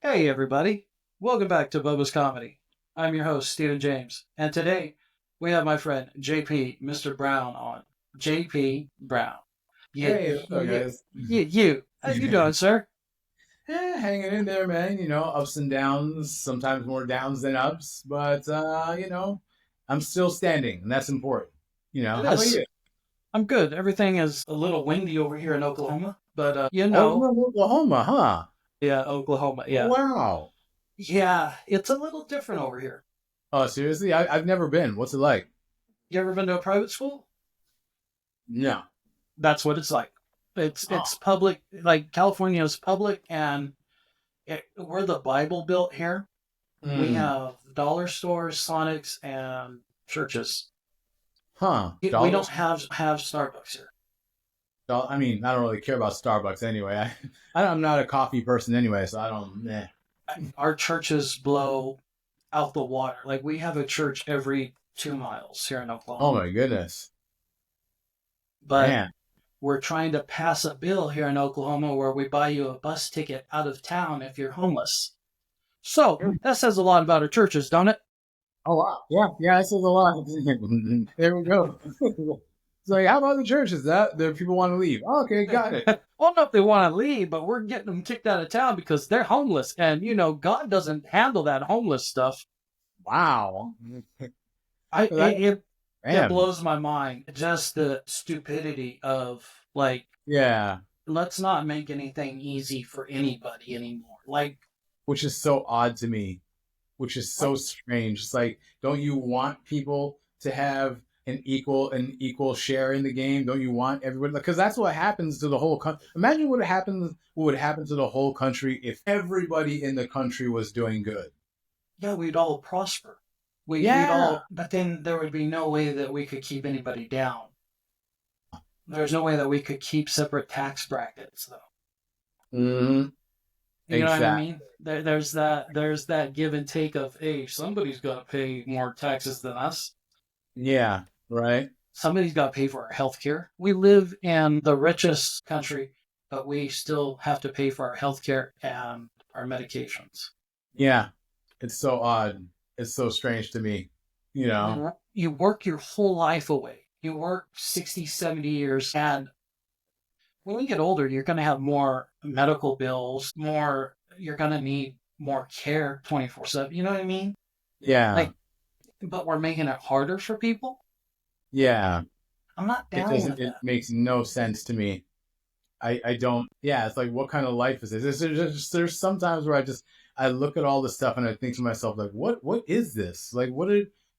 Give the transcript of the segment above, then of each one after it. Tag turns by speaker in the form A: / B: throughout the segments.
A: Hey, everybody. Welcome back to Bubba's Comedy. I'm your host, Stephen James, and today we have my friend JP, Mr. Brown, on. JP Brown. Yeah,
B: Hey, what's up, guys?
A: you. How you doing, sir?
B: Hanging in there, man. Ups and downs, sometimes more downs than ups, but I'm still standing, and that's important.
A: It
B: How about
A: is.
B: you?
A: I'm good. Everything is a little windy over here in Oklahoma, but
B: Oh, you're in Oklahoma, huh?
A: yeah, Oklahoma,
B: Oh,
A: yeah.
B: wow.
A: Yeah, it's a little different over here.
B: Oh, seriously? I've never been. What's it like?
A: You ever been to a private school?
B: No.
A: That's what it's like. It's
B: Oh.
A: public, like California is public, and we're the Bible Belt here. We
B: Hmm.
A: have dollar stores, Sonics, and churches.
B: Huh.
A: We don't
B: Dollars?
A: have Starbucks here.
B: I mean, I don't really care about Starbucks anyway. I'm not a coffee person anyway, so I don't.
A: Our churches blow out the water. Like we have a church every 2 miles here in
B: Oh
A: Oklahoma.
B: my goodness,
A: But
B: man.
A: we're trying to pass a bill here in Oklahoma where we buy you a bus ticket out of town if you're homeless. So that says a lot about our churches, don't it?
B: Oh wow. Yeah, yeah, that says a lot. There we go. It's like, how about the churches that the people want to leave? Oh, okay, got it.
A: Well, not if they want to leave, but we're getting them kicked out of town because they're homeless. And, God doesn't handle that homeless stuff.
B: Wow.
A: I
B: So that,
A: it
B: man.
A: blows my mind. Just the stupidity of, like,
B: Yeah.
A: let's not make anything easy for anybody anymore.
B: Which is so odd to me. Which is
A: Like
B: so strange. It's like, don't you want people to have an equal share in the game? Don't you want everybody? Because that's what happens to the whole country. Imagine what would happen to the whole country if everybody in the country was doing good.
A: yeah, we'd all prosper. We'd
B: Yeah.
A: all, but then there would be no way that we could keep anybody down. There's no way that we could keep separate tax brackets, though.
B: Hmm.
A: You know what I
B: Exactly.
A: mean? There's that give and take of, hey, somebody's got to pay more taxes than us.
B: Yeah. Right.
A: Somebody's got to pay for our health care. We live in the richest country, but we still have to pay for our health care and our medications.
B: Yeah. It's so odd. It's so strange to me. You know.
A: You work your whole life away. You work 60, 70 years, and when you get older, you're going to have more medical bills, you're going to need more care 24/7. You know what I mean?
B: Yeah.
A: Like, but we're making it harder for people.
B: Yeah.
A: I'm not
B: It
A: down
B: doesn't.
A: with
B: It
A: that.
B: makes no sense to me. I don't. Yeah. It's like, what kind of life is this? There's sometimes where I look at all this stuff and I think to myself, like, what is this? Like,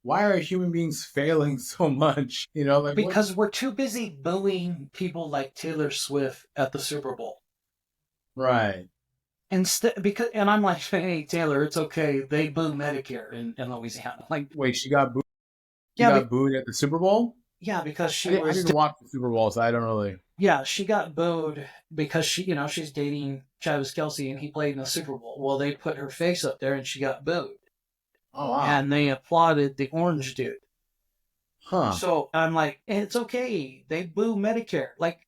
B: why are human beings failing so much? Like what?
A: Because we're too busy booing people like Taylor Swift at the Super Bowl.
B: Right.
A: And I'm like, hey Taylor, it's okay. They boo Medicare in Louisiana. Like,
B: Wait, she got booed. She
A: yeah,
B: got booed at the Super Bowl.
A: yeah, because she
B: I
A: was,
B: didn't watch the Super Bowl, so I don't really.
A: yeah, she got booed because she's dating Travis Kelsey and he played in the Super Bowl. Well, they put her face up there and she got booed,
B: Oh wow.
A: and they applauded the orange dude.
B: Huh.
A: So I'm like, it's okay. They boo Medicare. Like,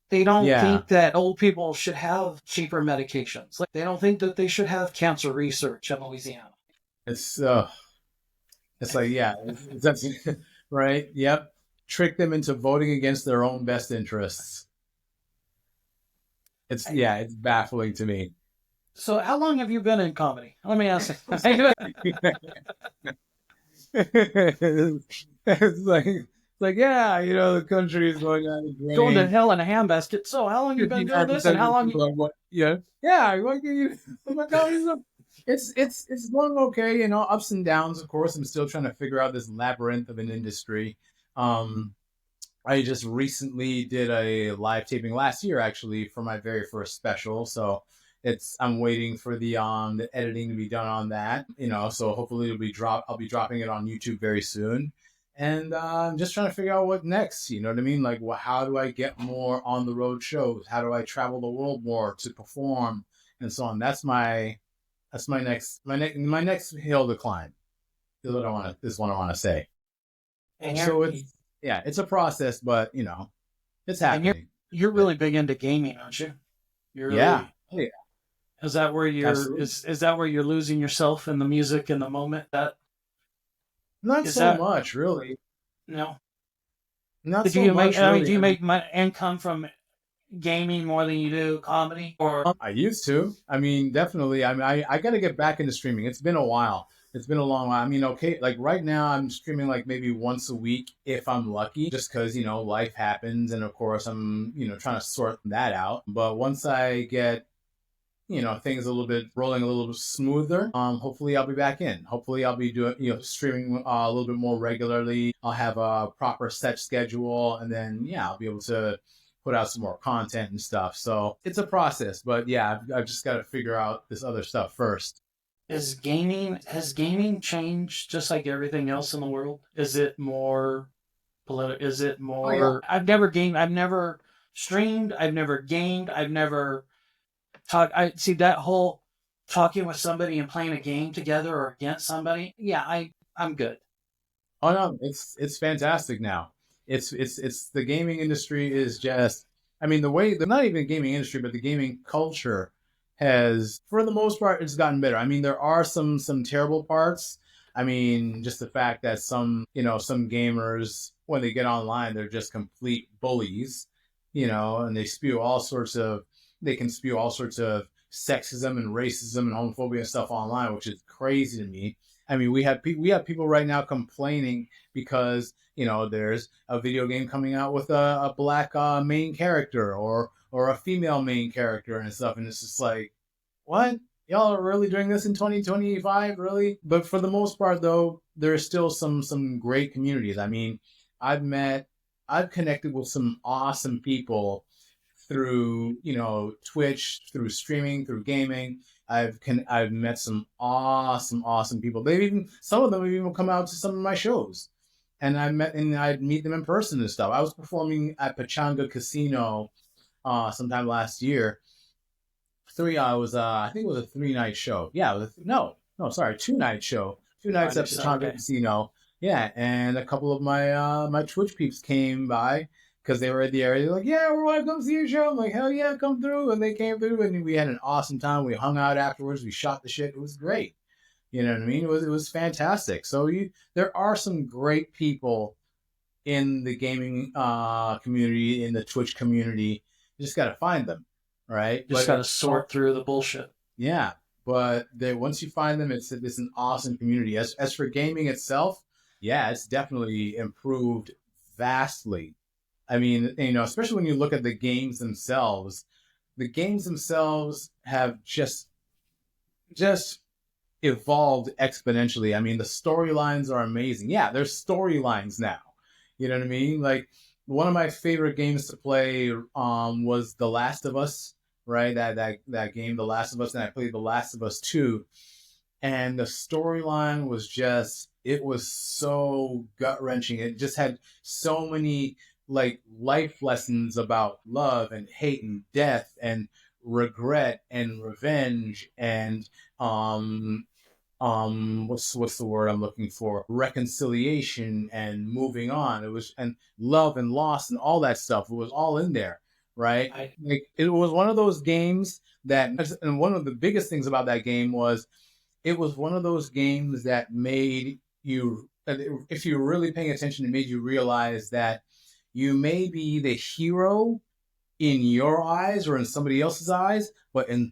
A: they don't
B: Yeah.
A: think that old people should have cheaper medications. Like, they don't think that they should have cancer research in Louisiana.
B: It's It's like, yeah, that's right. Yep. Trick them into voting against their own best interests. It's baffling to me.
A: So, how long have you been in comedy? Let me ask you.
B: It's like, yeah, the country is going on a
A: Going to
B: drain.
A: hell in a handbasket. So, how long you been doing this, and
B: 59% of
A: how
B: the
A: long?
B: people are what? Yeah, yeah. What can you? Oh my God, it's going okay. Ups and downs. Of course, I'm still trying to figure out this labyrinth of an industry. Um, I just recently did a live taping last year, actually, for my very first special. So I'm waiting for the editing to be done on that. So hopefully I'll be dropping it on YouTube very soon. And I'm just trying to figure out what next. You know what I mean? Like, how do I get more on the road shows? How do I travel the world more to perform and so on? That's my next hill to climb. Is what I want to say.
A: And
B: So
A: you're
B: it's a process, but it's
A: and you're
B: happening.
A: you're
B: Yeah.
A: really big into gaming, aren't you? You're
B: Yeah.
A: really
B: Oh, yeah.
A: Is that where
B: Absolutely.
A: is that where you're losing yourself in the music in the moment? That
B: Not
A: is
B: so
A: that
B: much, really.
A: no.
B: Not
A: Do
B: so
A: you make?
B: much,
A: I mean,
B: really.
A: do you make income from gaming more than you do comedy? Or
B: I used to. I mean, definitely. I mean, I got to get back into streaming. It's been a while. It's been a long while. I mean, okay, like right now, I'm streaming like maybe once a week if I'm lucky, just because, life happens. And of course, I'm, trying to sort that out. But once I get, things a little bit rolling a little bit smoother, hopefully I'll be back in. Hopefully I'll be doing, streaming a little bit more regularly. I'll have a proper set schedule. And then, yeah, I'll be able to put out some more content and stuff. So it's a process, but yeah, I've just got to figure out this other stuff first.
A: is gaming has gaming changed just like everything else in the world? Is it more political? Is it
B: Oh yeah.
A: more? I've never gamed. I've never streamed. I've never gamed. I've never talked. I see that whole talking with somebody and playing a game together or against somebody. Yeah, I'm good.
B: Oh no, it's fantastic now. It's the gaming industry is just, I mean, the way, the not even gaming industry, but the gaming culture has, for the most part, it's gotten better. I mean, there are some terrible parts. I mean, just the fact that some gamers, when they get online, they're just complete bullies, and they can spew all sorts of sexism and racism and homophobia and stuff online, which is crazy to me. I mean, we have people right now complaining because there's a video game coming out with a black main character or a female main character and stuff, and it's just like, what? Y'all are really doing this in 2025, really? But for the most part, though, there's still some great communities. I mean, I've met, I've connected with some awesome people through Twitch, through streaming, through gaming. I've met some awesome people. They've even Some of them have even come out to some of my shows, and I'd meet them in person and stuff. I was performing at Pachanga Casino sometime last year. I think it was a 3 night show. Yeah, no, sorry, 2 night show. Two
A: I
B: nights at
A: understand.
B: Pachanga
A: Okay.
B: Casino. Yeah, and a couple of my Twitch peeps came by because they were at the area. They're like, yeah, we want to come see your show. I'm like, hell yeah, come through. And they came through, and we had an awesome time. We hung out afterwards. We shot the shit. It was great. You know what I mean? It was fantastic. So there are some great people in the gaming community, in the Twitch community. You just got to find them, right?
A: Just got to sort through the bullshit.
B: Yeah, but once you find them, it's an awesome community. As for gaming itself, yeah, it's definitely improved vastly. I mean, especially when you look at the games themselves, have just evolved exponentially. I mean, the storylines are amazing. Yeah, there's storylines now. You know what I mean? Like, one of my favorite games to play was The Last of Us, right? That game, The Last of Us, and I played The Last of Us 2, and the storyline was just, it was so gut wrenching. It just had so many like life lessons about love and hate and death and regret and revenge and what's the word I'm looking for, reconciliation and moving on. It was, and love and loss and all that stuff, it was all in there, right?
A: I
B: Like, it was one of those games that, and one of the biggest things about that game was, it was one of those games that made you, if you were really paying attention, it made you realize that you may be the hero in your eyes or in somebody else's eyes, but in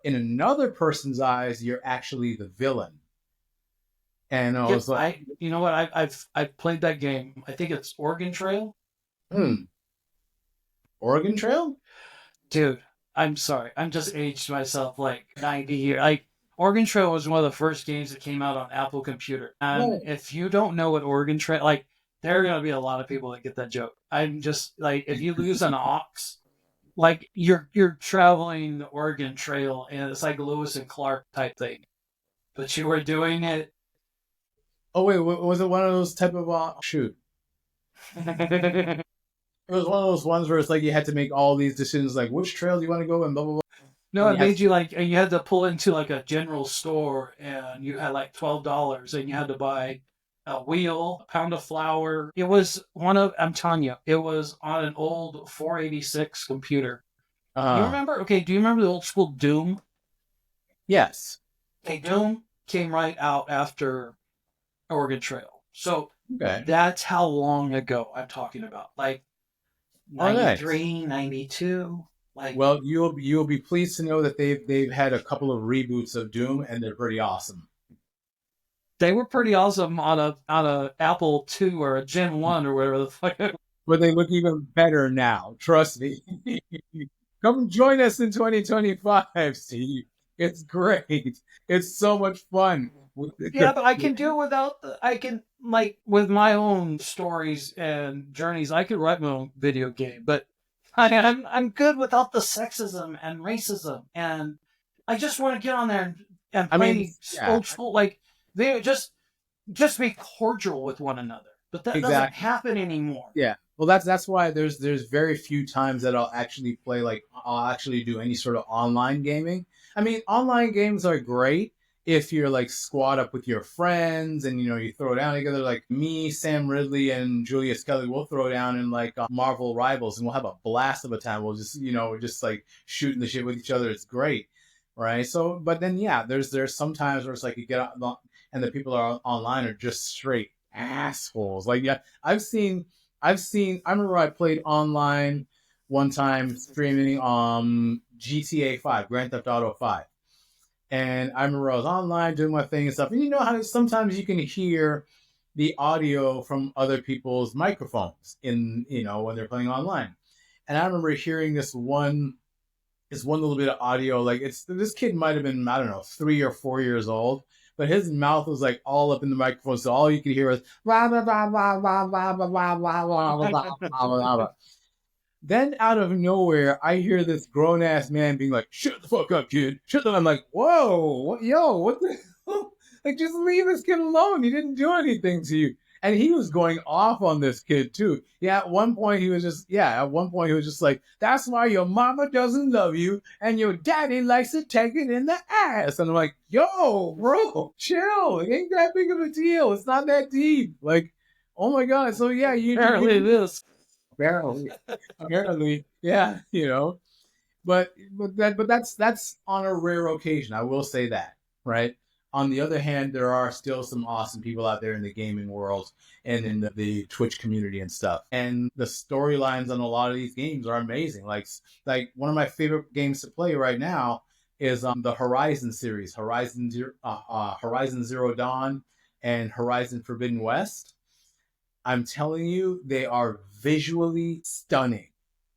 B: another person's eyes, you're actually the villain. And I
A: Yep.
B: was like,
A: You know what? I've played that game. I think it's Oregon Trail.
B: hmm, Oregon Trail?
A: Dude, I'm sorry. I'm just aged myself like 90 years. Like, Oregon Trail was one of the first games that came out on Apple Computer. And
B: Right.
A: if you don't know what Oregon Trail, like, there are going to be a lot of people that get that joke. I'm just like, if you lose an ox, like you're traveling the Oregon Trail, and it's like Lewis and Clark type thing. But you were doing it.
B: Oh wait, was it one of those type of shoot? It was one of those ones where it's like you had to make all these decisions, like which trail do you want to go and blah blah blah,
A: No,
B: and
A: it
B: you had
A: made you like you had to pull into like a general store, and you had like $12, and you had to buy a wheel, a pound of flour. It was one of I'm telling you, it was on an old 486 computer. You
B: uh
A: remember? Okay, do you remember the old school Doom?
B: Yes.
A: Okay, Doom came right out after Oregon Trail. So
B: Okay.
A: that's how long ago I'm talking about. Like
B: Oh, nice.
A: 93, 92. Like
B: Well, you'll be pleased to know that they've had a couple of reboots of Doom, and they're pretty awesome.
A: they were pretty awesome on a Apple II or a Gen 1 or whatever the fuck.
B: But they look even better now. Trust me. Come join us in 2025, Steve. It's great. It's so much fun.
A: Yeah, but I can do it without the, I can like with my own stories and journeys. I could write my own video game, but I'm good without the sexism and racism, and I just want to get on there and
B: I mean,
A: play
B: yeah,
A: old school. Like they just be cordial with one another, but that doesn't
B: exactly.
A: happen anymore.
B: Yeah. Well, that's why there's very few times that I'll actually play like I'll actually do any sort of online gaming. I mean, online games are great if you're like squad up with your friends and you throw down together. Like me, Sam Ridley, and Julius Kelly will throw down in like Marvel Rivals, and we'll have a blast of a time. We'll just like shooting the shit with each other. It's great, right? So, but then yeah, there's some times where it's like you get out and the people are online are just straight assholes. Like yeah, I remember I played online one time streaming GTA 5, Grand Theft Auto 5. And I remember I was online doing my thing and stuff. And you know how sometimes you can hear the audio from other people's microphones when they're playing online. And I remember hearing this one little bit of audio. Like this kid might have been, I don't know, 3 or 4 years old, but his mouth was like all up in the microphone, so all you could hear was blah blah blah blah blah blah blah blah blah blah blah blah blah. Then out of nowhere, I hear this grown ass man being like, "Shut the fuck up, kid! Shut the." I'm like, "Whoa, what the? Like, just leave this kid alone. He didn't do anything to you." And he was going off on this kid too. Yeah, at one point he was just like, "That's why your mama doesn't love you, and your daddy likes to take it in the ass." And I'm like, "Yo, bro, chill. It ain't that big of a deal. It's not that deep." Like, oh my god. So yeah,
A: Apparently, it is.
B: barely. Apparently, yeah, but that's on a rare occasion. I will say that, right? On the other hand, there are still some awesome people out there in the gaming world and in the Twitch community and stuff. And the storylines on a lot of these games are amazing. Like one of my favorite games to play right now is the Horizon series, Horizon Zero Dawn and Horizon Forbidden West. I'm telling you, they are visually stunning.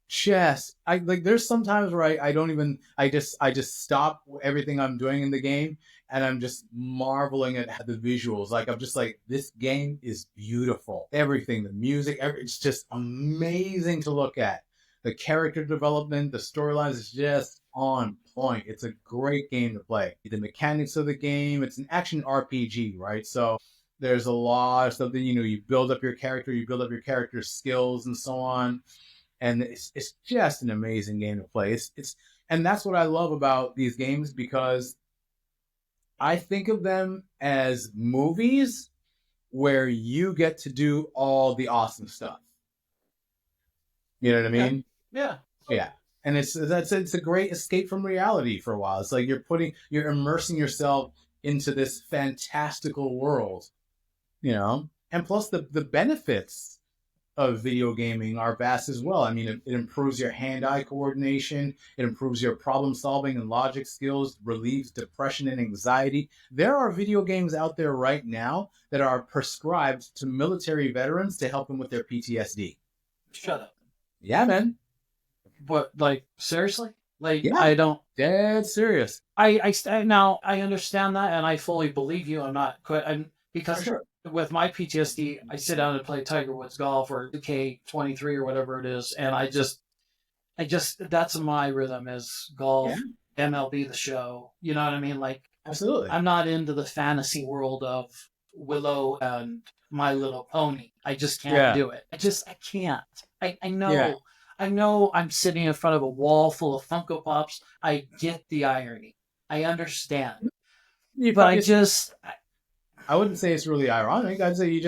B: Just I like there's sometimes where I don't even I just stop everything I'm doing in the game and I'm just marveling at the visuals. Like I'm just like this game is beautiful. Everything, the music, it's just amazing to look at. The character development, the storylines is just on point. It's a great game to play. The mechanics of the game, it's an action RPG, right? So there's a lot of stuff that you build up your character, you build up your character's skills and so on, and it's just an amazing game to play. It's and that's what I love about these games because I think of them as movies where you get to do all the awesome stuff. You know what I
A: Yeah,
B: mean?
A: yeah.
B: Yeah. And it's a great escape from reality for a while. It's like you're immersing yourself into this fantastical world, And plus the benefits of video gaming are vast as well. I mean, it improves your hand-eye coordination, it improves your problem-solving and logic skills, relieves depression and anxiety. There are video games out there right now that are prescribed to military veterans to help them with their PTSD.
A: Shut up.
B: Yeah, man.
A: But like seriously, like
B: Yeah,
A: I don't.
B: dead serious.
A: Now I understand that, and I fully believe you. I'm not quite. I'm
B: For
A: because
B: sure.
A: with my PTSD, I sit down and play Tiger Woods golf or 2K23 or whatever it is, and I just that's my rhythm is
B: Yeah,
A: golf, MLB the Show. You know what I mean? Like
B: absolutely.
A: I'm not into the fantasy world of Willow and My Little Pony. I just can't
B: Yeah,
A: do it. I can't. I
B: yeah.
A: know. I know I'm sitting in front of a wall full of Funko Pops. I get the irony. I understand.
B: You
A: But I
B: probably
A: just
B: I wouldn't say it's really ironic. I'd say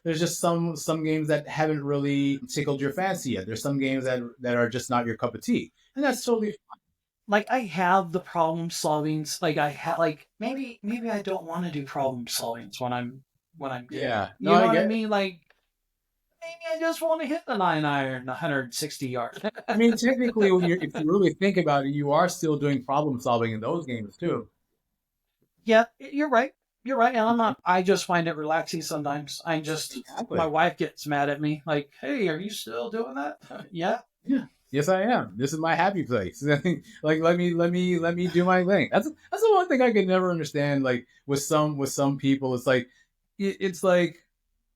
B: there's just some games that haven't really tickled your fancy yet. There's some games that are just not your cup of tea, and that's totally fine.
A: like I have the problem solvings. Like I have like maybe I don't want to do problem solvings when I'm gaming.
B: Yeah. No,
A: You know
B: I
A: what I
B: get.
A: mean? Like maybe I just want to hit the 9 iron 160 yards.
B: I mean, technically, when if you really think about it, you are still doing problem solving in those games too.
A: Yeah, you're right. You're right. And I'm not. I just find it relaxing sometimes. I just my
B: Exactly.
A: wife gets mad at me. Like, hey, are you still doing that? Yeah.
B: Yeah. Yes, I am. This is my happy place. Like, let me do my thing. That's the one thing I could never understand. Like with some people, it's like it's like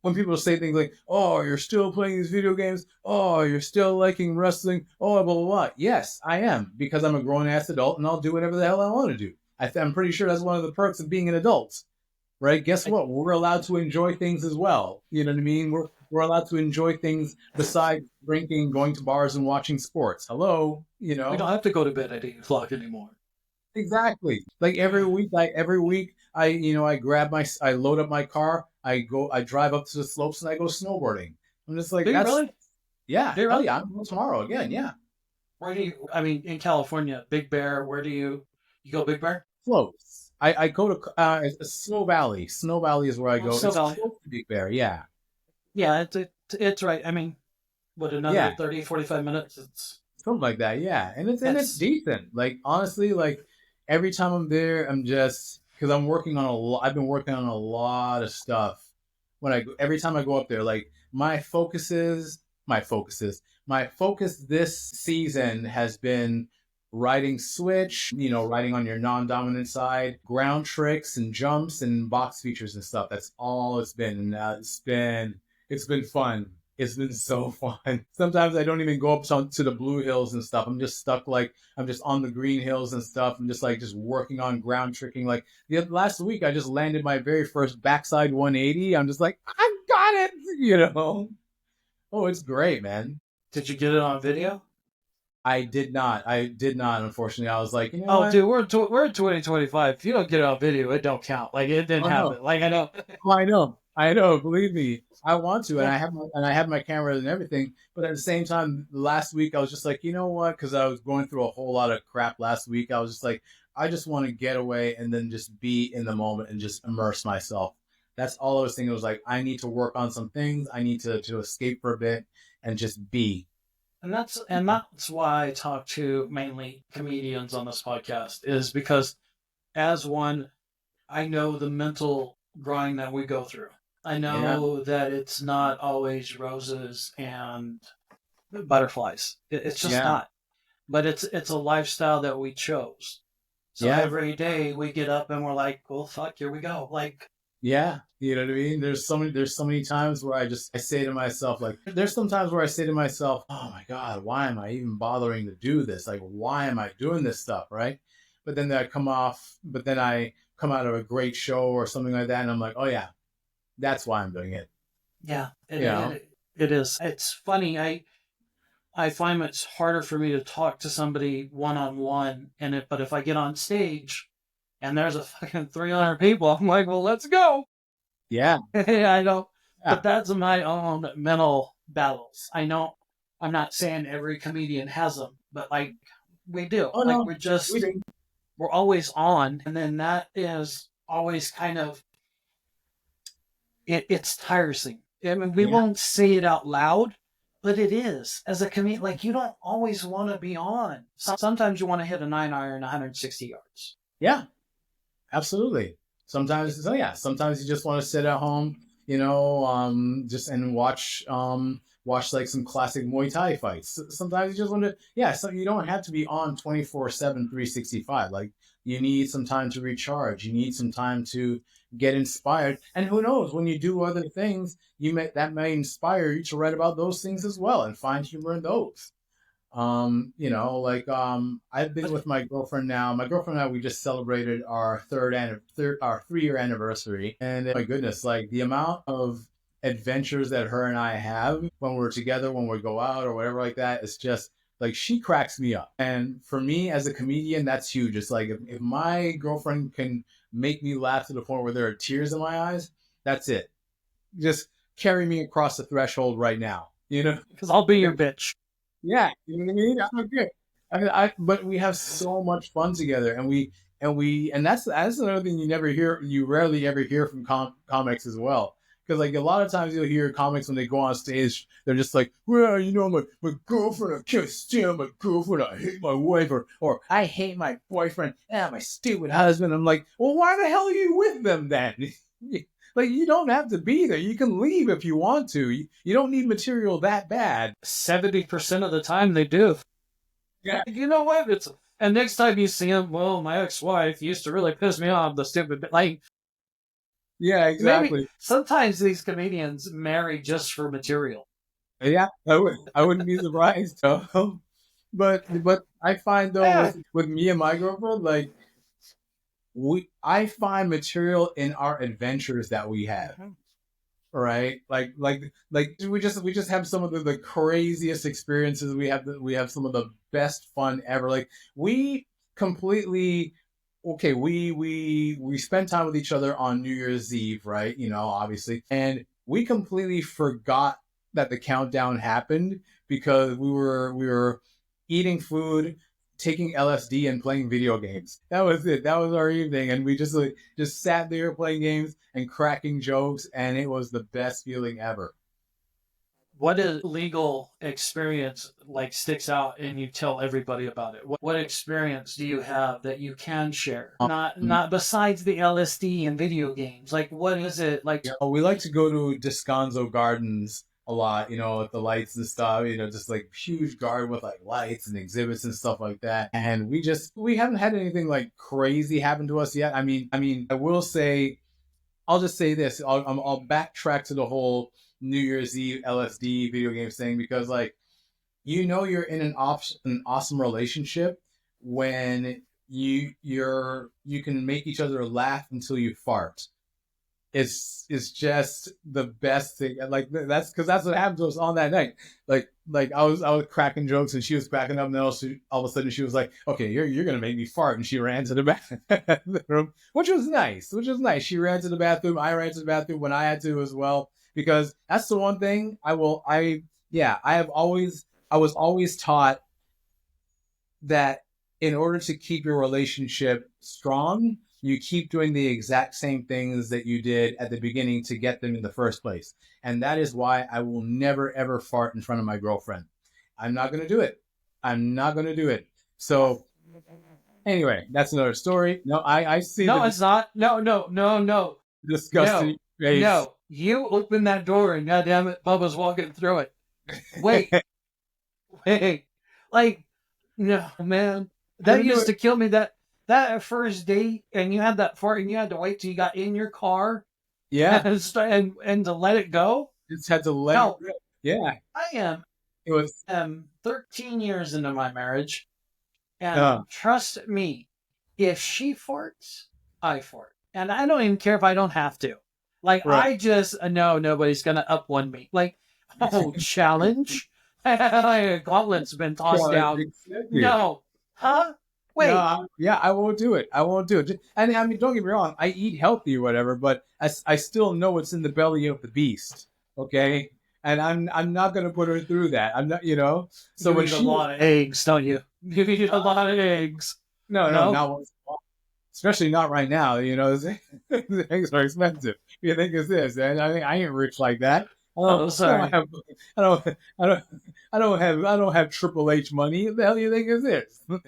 B: when people say things like, "Oh, you're still playing these video games. Oh, you're still liking wrestling. Oh, blah blah blah." Yes, I am because I'm a grown ass adult and I'll do whatever the hell I want to do. I'm pretty sure that's one of the perks of being an adult, right? Guess
A: I,
B: what? We're allowed to enjoy things as well. You know what I mean? We're allowed to enjoy things besides drinking, going to bars, and watching sports. Hello, you
A: we don't
B: know?
A: have to go to bed at 8 o'clock anymore.
B: Exactly. Like every week, I grab I load up my car, I drive up to the slopes, and I go snowboarding. I'm just like,
A: Do you
B: that's
A: really?
B: yeah,
A: Do you
B: hell
A: really?
B: yeah, I'm going tomorrow again. Yeah,
A: Where do you? I mean, in California, Big Bear. Where do you go? Big Bear?
B: slopes. I go to Snow Valley. Snow Valley is where I
A: Oh,
B: go.
A: Snow
B: It's
A: Valley.
B: close to Big Bear. Yeah,
A: Yeah, it's right. I mean, what another
B: yeah.
A: 30, 45 minutes? It's
B: Something like that, yeah. And it's
A: that's
B: decent. Like honestly, like every time I'm there, I'm just because I'm working on a lot. I've been working on a lot of stuff. Every time I go up there, like my focus this season has been riding switch. Riding on your non-dominant side, ground tricks and jumps and box features and stuff. That's all it's been. And it's been fun. It's been so fun. Sometimes I don't even go up to the blue hills and stuff. I'm just stuck like I'm just on the green hills and stuff. I'm just working on ground tricking. Like last week, I just landed my very first backside 180. I'm just like, I got it. Oh, it's great, man.
A: did you get it on video?
B: I did not. I did not. Unfortunately, I was like, you know
A: Oh,
B: what?
A: dude, we're in 2025. If you don't get it on video, it don't count. Like it didn't
B: Oh no.
A: happen. Like I know.
B: Oh, I know. I know. Believe me, I want to, and I have my camera and everything. But at the same time, last week I was just like, you know what? Because I was going through a whole lot of crap last week. I was just like, I just want to get away and then just be in the moment and just immerse myself. That's all I was thinking. It was like, I need to work on some things. I need to escape for a bit and just be.
A: And that's why I talk to mainly comedians on this podcast is because as one, I know the mental grind that we go through. I
B: Yeah.
A: know that it's not always roses and butterflies. It's just
B: Yeah.
A: not. But it's a lifestyle that we chose. So
B: Yeah.
A: every day we get up and we're like, well, fuck, here we go. Like,
B: Yeah, you know what I mean. There's so many times where I say to myself like there's some times where I say to myself, oh my god, why am I even bothering to do this? Like why am I doing this stuff, right? But then I come out of a great show or something like that, and I'm like, oh yeah, that's why I'm doing it.
A: yeah,
B: You know?
A: it is. It's funny. I find it's harder for me to talk to somebody one on one, but if I get on stage and there's a fucking 300 people, I'm like, well, let's go.
B: Yeah,
A: I know,
B: yeah.
A: but that's my own mental battles. I know. I'm not saying every comedian has them, but like we do.
B: Oh
A: Like
B: no, we do.
A: we're always on, and then that is always kind of it's tiresome. I mean, we
B: Yeah,
A: won't say it out loud, but it is. As a comedian, like you don't always want to be on. Sometimes you want to hit a 9 iron 160 yards.
B: yeah. Absolutely. Sometimes you just want to sit at home, just and watch like some classic Muay Thai fights. Sometimes you just want to, yeah. So you don't have to be on 24/7, 365. Like you need some time to recharge. You need some time to get inspired. And who knows, when you do other things, that may inspire you to write about those things as well and find humor in those. I've been
A: But
B: with my girlfriend now. My girlfriend and I, we just celebrated our our 3-year anniversary. And my goodness, like the amount of adventures that her and I have when we're together, when we go out or whatever like that, it's just like she cracks me up. And for me as a comedian, that's huge. It's like if my girlfriend can make me laugh to the point where there are tears in my eyes, that's it. Just carry me across the threshold right now.
A: because I'll be your bitch.
B: Yeah, you know what I mean? I'm good. but we have so much fun together, and that's another thing you rarely ever hear from comics as well. Because like a lot of times you'll hear comics when they go on stage, they're just like, well, my girlfriend, I can't stand my girlfriend, I hate my wife, or I hate my boyfriend, my stupid husband. I'm like, well, why the hell are you with them then? Like, you don't have to be there. You can leave if you want to. You don't need material that bad.
A: 70% of the time they do.
B: Yeah.
A: You know what? And next time you see him, well, my ex-wife used to really piss me off. The stupid, like,
B: Yeah,
A: maybe
B: exactly.
A: sometimes these comedians marry just for material.
B: Yeah, I wouldn't be surprised though. But I find though
A: Yeah.
B: with me and my girlfriend, like I find material in our adventures that we have. Right? Like we just have some of the craziest experiences. We have some of the best fun ever. Like we completely okay, we spent time with each other on New Year's Eve, right? Obviously. And we completely forgot that the countdown happened because we were eating food, taking LSD and playing video games. That was it. That was our evening, and we just sat there playing games and cracking jokes, and it was the best feeling ever.
A: What is legal experience like sticks out and you tell everybody about it? What experience do you have that you can share? Not besides the LSD and video games. Like what is it like?
B: We like to go to Descanso Gardens a lot, with the lights and stuff, just like huge garden with like lights and exhibits and stuff like that. And we haven't had anything like crazy happen to us yet. I mean, I will say, I'll just say this. I'll backtrack to the whole New Year's Eve LSD video games thing because like you're in an awesome relationship when you can make each other laugh until you fart. It's just the best thing. Like that's because that's what happened to us on that night. Like I was cracking jokes and she was cracking up, and then all of a sudden she was like, "Okay, you're gonna make me fart," and she ran to the bathroom, which was nice. Which was nice. She ran to the bathroom. I ran to the bathroom when I had to as well because that's the one thing I was always taught that in order to keep your relationship strong, you keep doing the exact same things that you did at the beginning to get them in the first place. And that is why I will never, ever fart in front of my girlfriend. I'm not going to do it. I'm not going to do it. So, anyway, that's another story. No, I see
A: No,
B: the
A: it's not. No, no, no, no,
B: disgusting
A: no,
B: face.
A: no. You open that door and goddamn it, Bubba's walking through it. Wait, wait. Like, no, man.
B: I'm
A: That
B: going to do
A: used
B: it.
A: to kill me. That first date and you had that fart and you had to wait till you got in your car
B: Yeah,
A: and to let it go.
B: just had to let it
A: Hell,
B: rip. Yeah,
A: I
B: it was,
A: am 13 years into my marriage, and
B: uh,
A: trust me, if she farts, I fart, and I don't even care if I don't have to. Like
B: right.
A: I just know nobody's gonna up one me. Like oh challenge, a gauntlet's been tossed
B: God,
A: down.
B: exactly.
A: No, huh?
B: No,
A: Wait,
B: yeah, I won't do it. I won't do it. And I mean, don't get me wrong. I eat healthy or whatever, but I still know what's in the belly of the beast. Okay, and I'm not gonna put her through that. I'm not. So
A: you
B: when
A: eat a
B: she
A: lot of eggs, don't you? You eat a lot of eggs.
B: no,
A: No,
B: not once, especially not right now. The eggs are expensive. You think it's this? And I ain't rich like that.
A: oh
B: I don't
A: sorry.
B: have I don't I don't I don't have Triple H money. What the hell do you think is this? But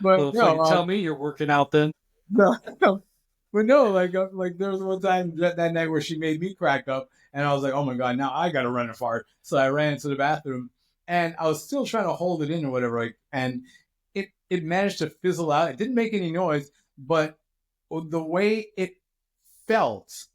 A: Well, if
B: no,
A: you tell me you're working out, then
B: no, no, but no, like there was one time that night where she made me crack up, and I was like, oh my god, now I gotta run and fart. So I ran into the bathroom, and I was still trying to hold it in or whatever, like, and it managed to fizzle out. It didn't make any noise, but the way it felt.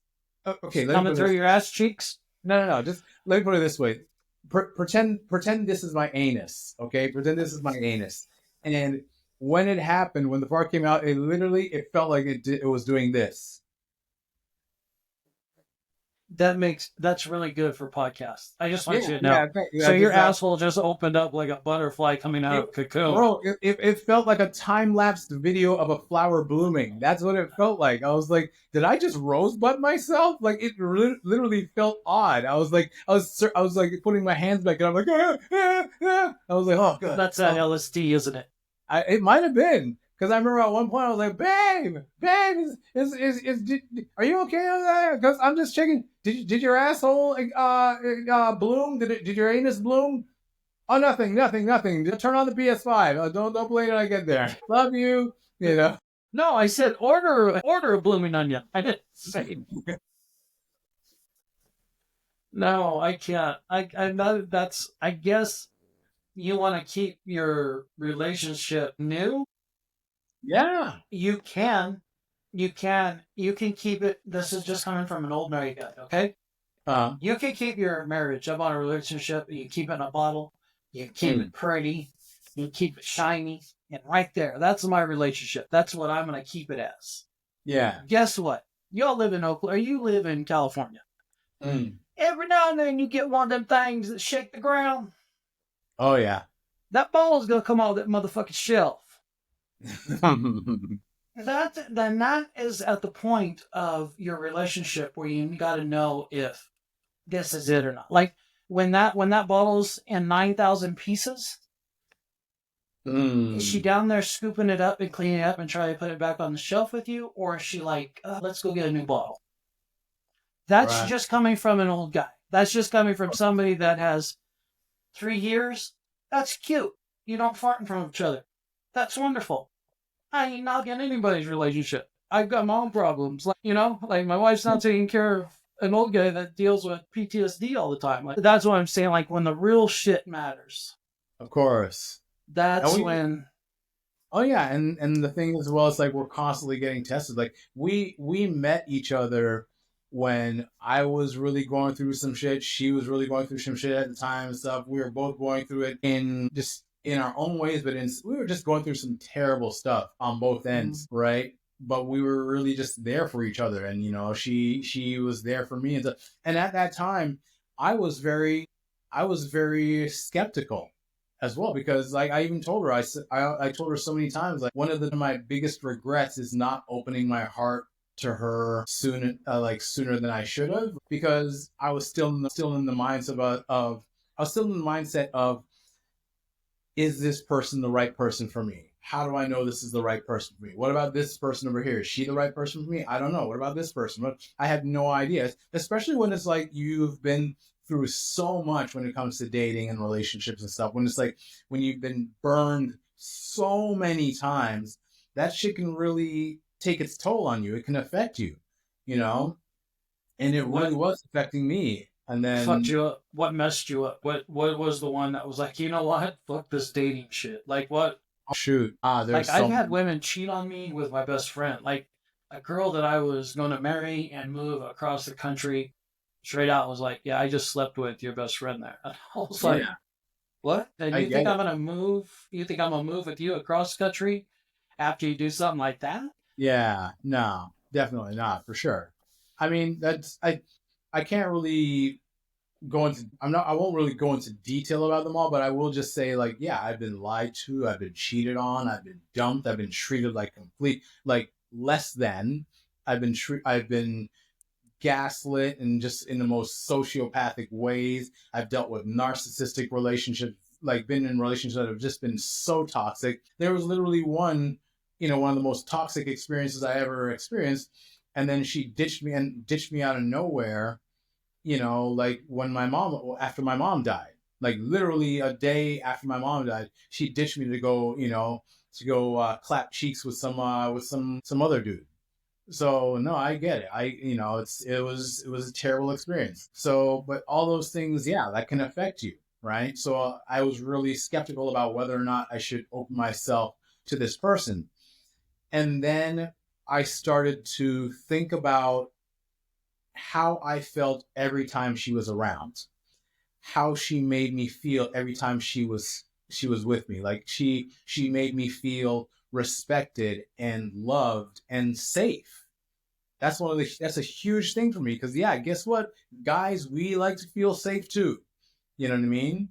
B: Okay, let me
A: coming
B: put it
A: through
B: this.
A: your ass cheeks.
B: No. Just let me put it this way. Pretend this is my anus. Okay, pretend this is my anus. And when it happened, when the fart came out, it felt like it was doing this.
A: That's really good for podcasts. I just want
B: Yeah,
A: you to
B: yeah,
A: know. So
B: that's
A: your
B: exactly.
A: asshole just opened up like a butterfly coming out
B: It,
A: of a cocoon.
B: bro, it felt like a time lapsed video of a flower blooming. That's what it felt like. I was like, did I just rosebud myself? Like it literally felt odd. I was like putting my hands back, and I'm like, I was like, oh god.
A: That's that LSD, isn't it?
B: It might have been because I remember at one point I was like, babe, are you okay? Because I'm just checking. Did your asshole bloom? Did your anus bloom? Oh, nothing. Just turn on the PS5. Don't play it when I get there. Love you. You know.
A: No, I said order a blooming onion. I didn't say. No, I can't. I know that's. I guess you want to keep your relationship new.
B: Yeah.
A: You can, you can keep it. This is just coming from an old married guy. Okay,
B: Uh.
A: you can keep your marriage up on a relationship. You keep it in a bottle. You keep it pretty. You keep it shiny. And right there, that's my relationship. That's what I'm gonna keep it as.
B: Yeah.
A: Guess what? Y'all live in Oakland, or you live in California.
B: Mm.
A: Every now and then you get one of them things that shake the ground.
B: Oh yeah.
A: That ball's gonna come off that motherfucking shelf. That is at the point of your relationship where you got to know if this is it or not. Like when that bottle's in 9,000 pieces, is she
B: mm.
A: down there scooping it up and cleaning it up and trying to put it back on the shelf with you, or is she like, let's go get a new bottle? That's
B: Right.
A: just coming from an old guy. That's just coming from somebody that has 3 years. That's cute. You don't fart in front of each other. That's wonderful. I ain't knocking anybody's relationship. I've got my own problems. Like my wife's not taking care of an old guy that deals with PTSD all the time. Like that's what I'm saying. Like when the real shit matters,
B: Of course. And
A: that's
B: we.
A: when.
B: Oh yeah, and the thing as well is like we're constantly getting tested. Like we met each other when I was really going through some shit. She was really going through some shit at the time and stuff. We were both going through it in just in our own ways, but we were just going through some terrible stuff on both ends, right? But we were really just there for each other, and she was there for me, and stuff. And at that time, I was very I was very skeptical as well because like I even told her I told her so many times like one of my biggest regrets is not opening my heart to her sooner than I should have because I was still in the mindset of I was still in the mindset of is this person the right person for me? How do I know this is the right person for me? What about this person over here? Is she the right person for me? I don't know. What about this person? I have no idea. Especially when it's like you've been through so much when it comes to dating and relationships and stuff. When it's like when you've been burned so many times, that shit can really take its toll on you. It can affect you, you know? And it really
A: What
B: was affecting me. And
A: fucked
B: then
A: you up? What messed you up? What was the one that was like, you know what? Fuck this dating shit. Like what?
B: shoot,
A: Like
B: there's
A: I've
B: so
A: had women cheat on me with my best friend. Like a girl that I was going to marry and move across the country, straight out was like, "Yeah, I just slept with your best friend there." And I was like,
B: yeah,
A: "What? And
B: I
A: you think
B: get
A: I'm
B: it.
A: gonna move? You think I'm gonna move with you across the country after you do something like that?"
B: Yeah, no, definitely not for sure. I mean, I can't really go into I won't really go into detail about them all, but I will just say like yeah, I've been lied to, I've been cheated on, I've been dumped, I've been treated like complete like less than. I've been gaslit and just in the most sociopathic ways. I've dealt with narcissistic relationships, like been in relationships that have just been so toxic. There was literally one of the most toxic experiences I ever experienced. And then she ditched me out of nowhere, like after my mom died. Like literally a day after my mom died, she ditched me to go, clap cheeks with some other dude. So no, I get it. It was a terrible experience. So, but all those things, yeah, that can affect you, right? So I was really skeptical about whether or not I should open myself to this person. And then I started to think about how I felt every time she was around, how she made me feel every time she was with me. Like she made me feel respected and loved and safe, that's a huge thing for me because yeah, guess what, guys, we like to feel safe too. You know what I mean?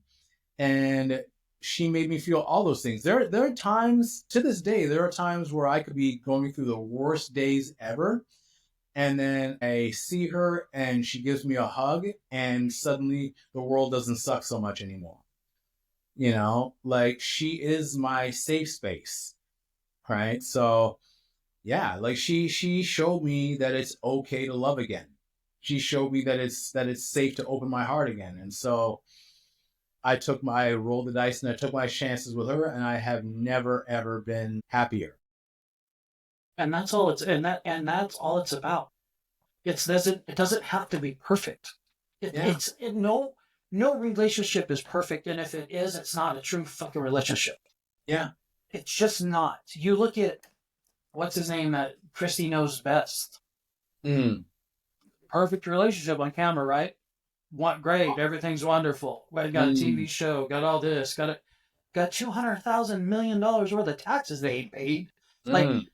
B: And she made me feel all those things. There are times to this day. There are times where I could be going through the worst days ever, and then I see her and she gives me a hug, and suddenly the world doesn't suck so much anymore. You know, like she is my safe space, right? So yeah, like she showed me that it's okay to love again. She showed me that it's safe to open my heart again, and so I rolled the dice and I took my chances with her, and I have never ever been happier.
A: And that's all it's and that's all it's about. It doesn't have to be perfect.
B: Yeah,
A: No relationship is perfect, and if it is, it's not a true fucking relationship.
B: yeah,
A: It's just not. You look at what's his name that Christy knows best.
B: mm.
A: Perfect relationship on camera, right? What great, everything's wonderful. We got a TV
B: Mm.
A: show, got all this, got $200,000 worth of taxes they ain't paid. Like,
B: Mm.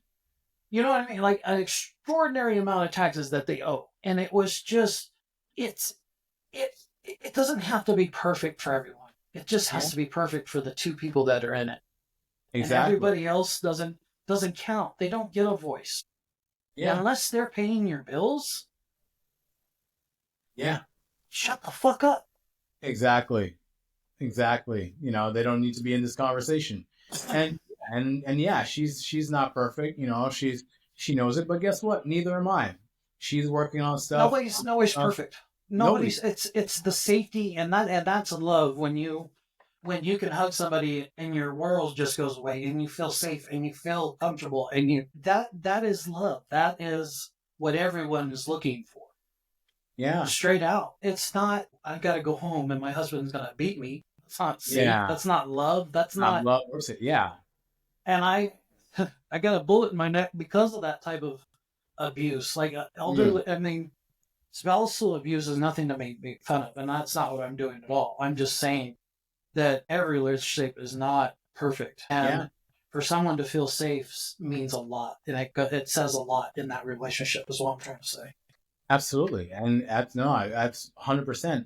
A: you know what I mean? Like an extraordinary amount of taxes that they owe. And it was just it's it it doesn't have to be perfect for everyone. It just
B: Yeah,
A: has to be perfect for the two people that are in it. And
B: exactly.
A: everybody else doesn't count. They don't get a voice. And
B: Yeah,
A: unless they're paying your bills,
B: yeah,
A: shut the fuck up.
B: exactly, exactly. You know, they don't need to be in this conversation. And and yeah, she's not perfect. You know, she knows it, but guess what? Neither am I. She's working on stuff.
A: Nobody's
B: Uh,
A: perfect.
B: Nobody.
A: Nobody's it's the safety and that's love when you can hug somebody and your world just goes away and you feel safe and you feel comfortable and you that is love. That is what everyone is looking for.
B: Yeah,
A: Straight out. It's not I've got to go home and my husband's gonna beat me. That's not safe.
B: yeah.
A: That's not love. That's
B: Not
A: not
B: love. Yeah,
A: and I got a bullet in my neck because of that type of abuse. Like
B: mm.
A: elderly I mean spousal abuse is nothing to make fun of, and that's not what I'm doing at all. I'm just saying that every relationship is not perfect,
B: Yeah,
A: and for someone to feel safe means a lot, and it says a lot in that relationship. Is what I'm trying to say.
B: absolutely. And that's 100%.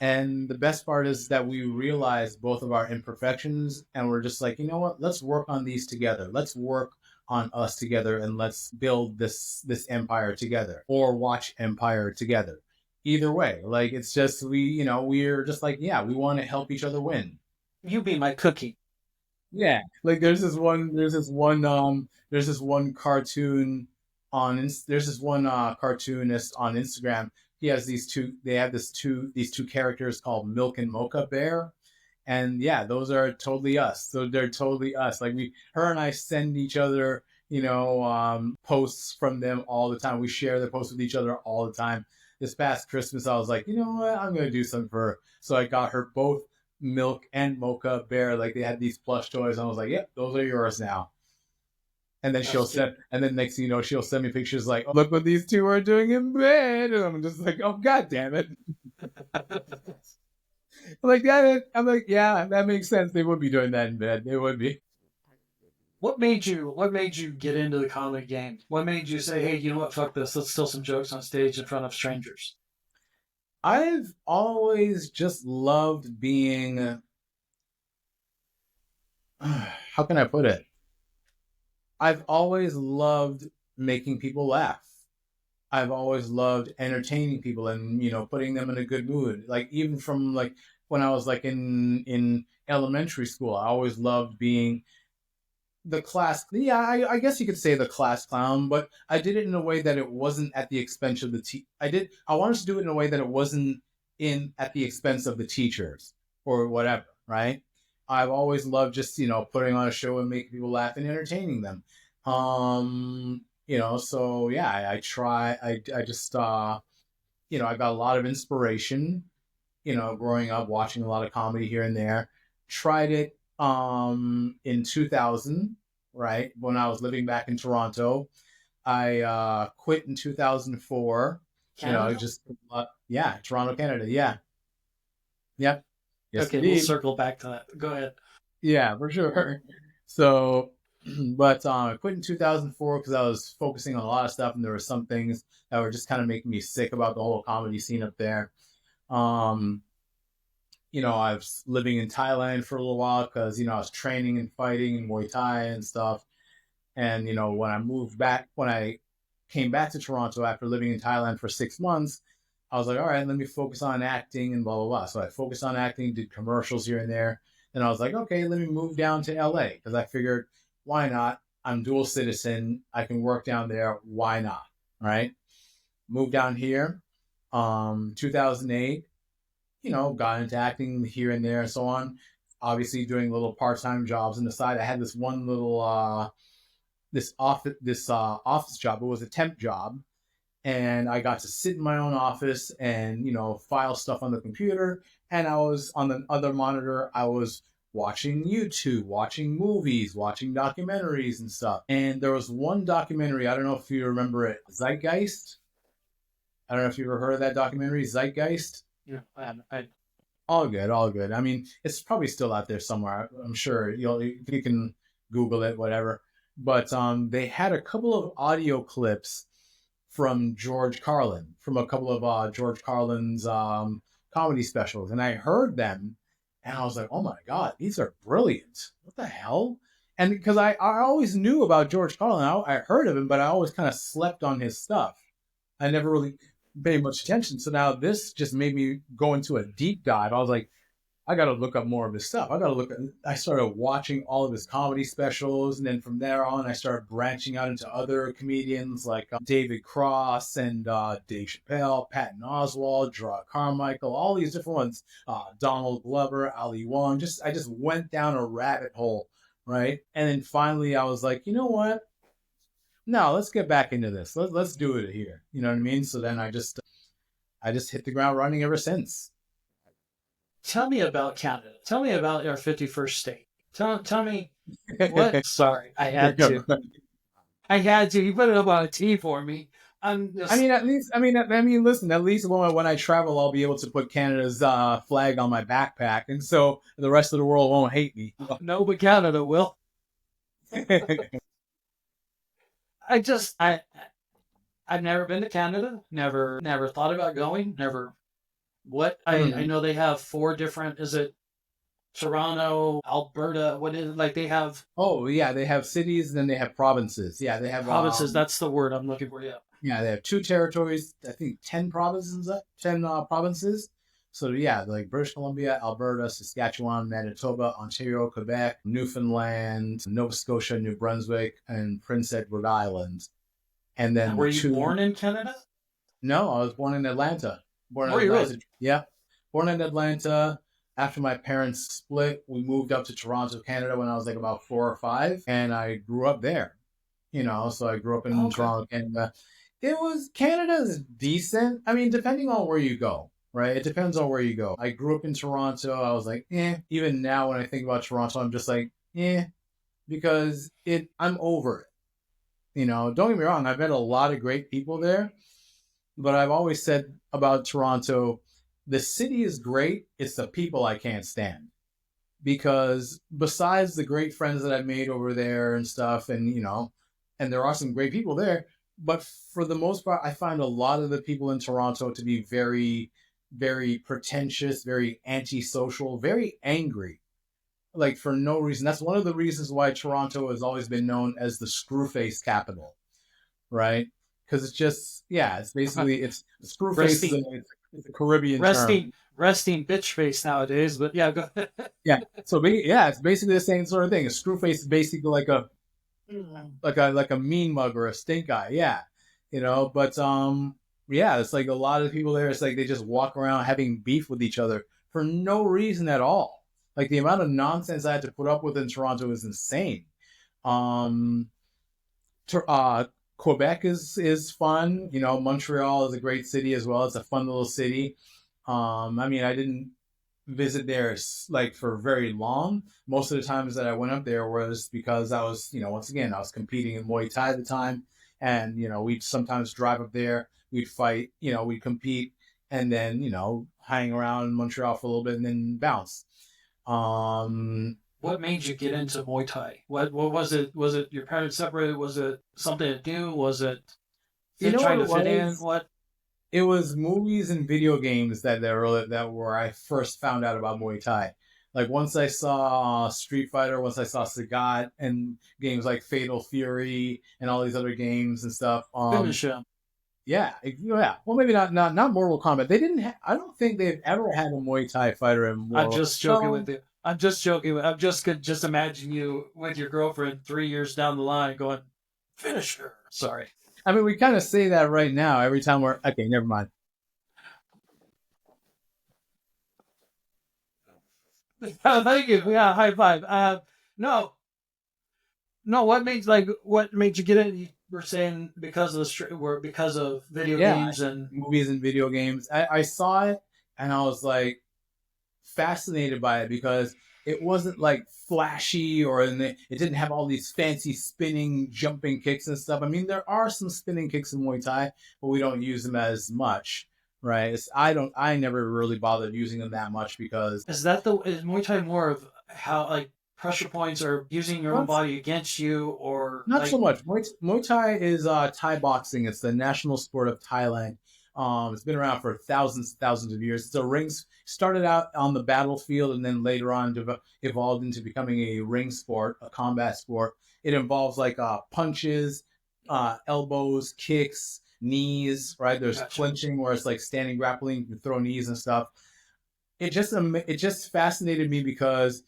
B: And the best part is that we realize both of our imperfections, and we're just like, you know what? Let's work on these together. Let's work on us together, and let's build this empire together, or watch Empire together. Either way, like it's just we're just like, yeah, we want to help each other win.
A: You be my cookie.
B: Yeah, like there's this one cartoon there's this one cartoonist on Instagram. He has these two characters called Milk and Mocha Bear. And yeah, those are totally us. So they're totally us. Like her and I send each other, posts from them all the time. We share the posts with each other all the time. This past Christmas, I was like, you know what? I'm gonna do something for her. So I got her both Milk and Mocha Bear. Like they had these plush toys, and I was like, yep, those are yours now. And then
A: That's cute.
B: and then next thing you know, she'll send me pictures like, oh, look what these two are doing in bed, and I'm just like, oh god damn it! I'm like, yeah, that makes sense. They would be doing that in bed. They would be.
A: What made you get into the comedy game? What made you say, hey, you know what? Fuck this. Let's tell some jokes on stage in front of strangers.
B: I've always just loved being. How can I put it? I've always loved making people laugh. I've always loved entertaining people and putting them in a good mood. Like even from like when I was like in elementary school, I always loved being the class. Yeah, I guess you could say the class clown, but I did it in a way that it wasn't at the expense of the I wanted to do it in a way that it wasn't in at the expense of the teachers or whatever, right? I've always loved just putting on a show and making people laugh and entertaining them. So yeah, I try. I just I got a lot of inspiration. Growing up, watching a lot of comedy here and there. Tried it in 2000, right when I was living back in Toronto. I quit in 2004.
A: Canada?
B: Just yeah, Toronto, Canada. Yeah, yep, yes,
A: Okay, we'll
B: indeed.
A: circle back to that. Go ahead.
B: Yeah, for sure. So But I quit in 2004 because I was focusing on a lot of stuff, and there were some things that were just kind of making me sick about the whole comedy scene up there. Um, I was living in Thailand for a little while because I was training and fighting in Muay Thai and stuff. And when I came back to Toronto after living in Thailand for 6 months, I was like, all right, let me focus on acting and blah blah blah. So I focused on acting, did commercials here and there. And I was like, okay, let me move down to LA because I figured, why not? I'm dual citizen. I can work down there. Why not? All right. Moved down here, 2008. Got into acting here and there and so on. Obviously, doing little part-time jobs on the side. I had this one little office job. It was a temp job, and I got to sit in my own office and file stuff on the computer. And I was on the other monitor. I was watching YouTube, watching movies, watching documentaries and stuff. And there was one documentary. I don't know if you remember it, Zeitgeist. I don't know if you ever heard of that documentary, Zeitgeist.
A: Yeah,
B: All good, all good. I mean, it's probably still out there somewhere. I'm sure you can Google it, whatever. But they had a couple of audio clips from George Carlin, from a couple of George Carlin's comedy specials, and I heard them, and I was like, "Oh my god, these are brilliant! What the hell?" And because I always knew about George Carlin, I heard of him, but I always kind of slept on his stuff. I never really paid much attention. So now this just made me go into a deep dive. I was like, I got to look up more of his stuff. I started watching all of his comedy specials. And then from there on, I started branching out into other comedians like David Cross and Dave Chappelle, Patton Oswalt, Gerard Carmichael, all these different ones. Donald Glover, Ali Wong. I just went down a rabbit hole, right? And then finally I was like, you know what? No, let's get back into this. Let's do it here. You know what I mean? So then I just hit the ground running ever since.
A: tell me about Canada. Tell me about our 51st state. Tell me what. Sorry, I had to. I had to. You put it up on a tee for me. I'm
B: I
A: just
B: mean, at least, I mean, listen. At least when I travel, I'll be able to put Canada's flag on my backpack, and so the rest of the world won't hate me.
A: no, but Canada will. I've never been to Canada. Never thought about going. Never. What I
B: Hmm.
A: know they have four different. Is it Toronto, Alberta? What is it? Like they have
B: Oh yeah, they have cities, and then they have provinces. Yeah, they have
A: provinces. That's the word I'm looking for. Yeah.
B: yeah, they have two territories. I think 10 provinces, 10 provinces. So yeah, like British Columbia, Alberta, Saskatchewan, Manitoba, Ontario, Quebec, Newfoundland, Nova Scotia, New Brunswick, and Prince Edward Island. And then
A: Were
B: the
A: you
B: two.
A: born in Canada?
B: No, I was born in Atlanta. Born in
A: Were you really?
B: Atlanta. Yeah, born in Atlanta. After my parents split, we moved up to Toronto, Canada when I was like about 4 or 5, and I grew up there. So I grew up in
A: Okay.
B: Toronto, Canada. Canada is decent. I mean, depending on where you go, right? It depends on where you go. I grew up in Toronto. I was like, eh. Even now, when I think about Toronto, I'm just like, eh, because I'm over it. Don't get me wrong. I've met a lot of great people there, but I've always said about Toronto, the city is great. It's the people I can't stand because besides the great friends that I've made over there and stuff, and there are some great people there, but for the most part, I find a lot of the people in Toronto to be very, very pretentious, very antisocial, very angry, like for no reason. That's one of the reasons why Toronto has always been known as the screwface capital, right? Because it's just, yeah, it's screwface is
A: resting,
B: it's a Caribbean term.
A: resting bitch face nowadays. But yeah, go ahead.
B: Yeah. So yeah, it's basically the same sort of thing. A screwface is basically like a mean mug or a stink eye. Yeah. But yeah, it's like a lot of people there. It's like they just walk around having beef with each other for no reason at all. Like the amount of nonsense I had to put up with in Toronto is insane. Um, uh, Quebec is fun. Montreal is a great city as well. It's a fun little city. I mean, I didn't visit there like for very long. Most of the times that I went up there was because I was, once again, I was competing in Muay Thai at the time, and we'd sometimes drive up there, we'd fight, we'd compete, and then hang around in Montreal for a little bit and then bounce. Um,
A: what made you get into Muay Thai? What was it? Was it your parents separated? Was it something to do? Was it
B: You know
A: trying
B: what
A: to
B: it
A: fit in?
B: was?
A: What?
B: It was movies and video games that were I first found out about Muay Thai. Like once I saw Street Fighter, once I saw Sagat, and games like Fatal Fury and all these other games and stuff.
A: Finish him.
B: Yeah, yeah. Well, maybe not Mortal Kombat. They didn't. I don't think they've ever had a Muay Thai fighter in
A: I'm
B: Mortal.
A: just joking with
B: No,
A: you. I'm just joking. I'm just could just imagine you with your girlfriend 3 years down the line going, finish her. Sorry.
B: I mean we kind of say that right now every time we're okay. Never mind.
A: Thank you. Yeah, high five. No, no. What made you get in? You were saying because of because of video
B: Yeah,
A: games and
B: movies and video games. I saw it and I was like fascinated by it because it wasn't like flashy it didn't have all these fancy spinning, jumping kicks and stuff. I mean, there are some spinning kicks in Muay Thai, but we don't use them as much, right? I never really bothered using them that much because
A: is Muay Thai more of how like pressure points or using your own
B: once
A: body against you or
B: not so
A: like
B: much. Muay Thai is Thai boxing. It's the national sport of Thailand. It's been around for thousands of years. So rings started out on the battlefield and then later on evolved into becoming a ring sport, a combat sport. It involves like punches, elbows, kicks, knees. Right? There's
A: gotcha.
B: clinching where it's like standing grappling, you throw knees and stuff. It just fascinated me because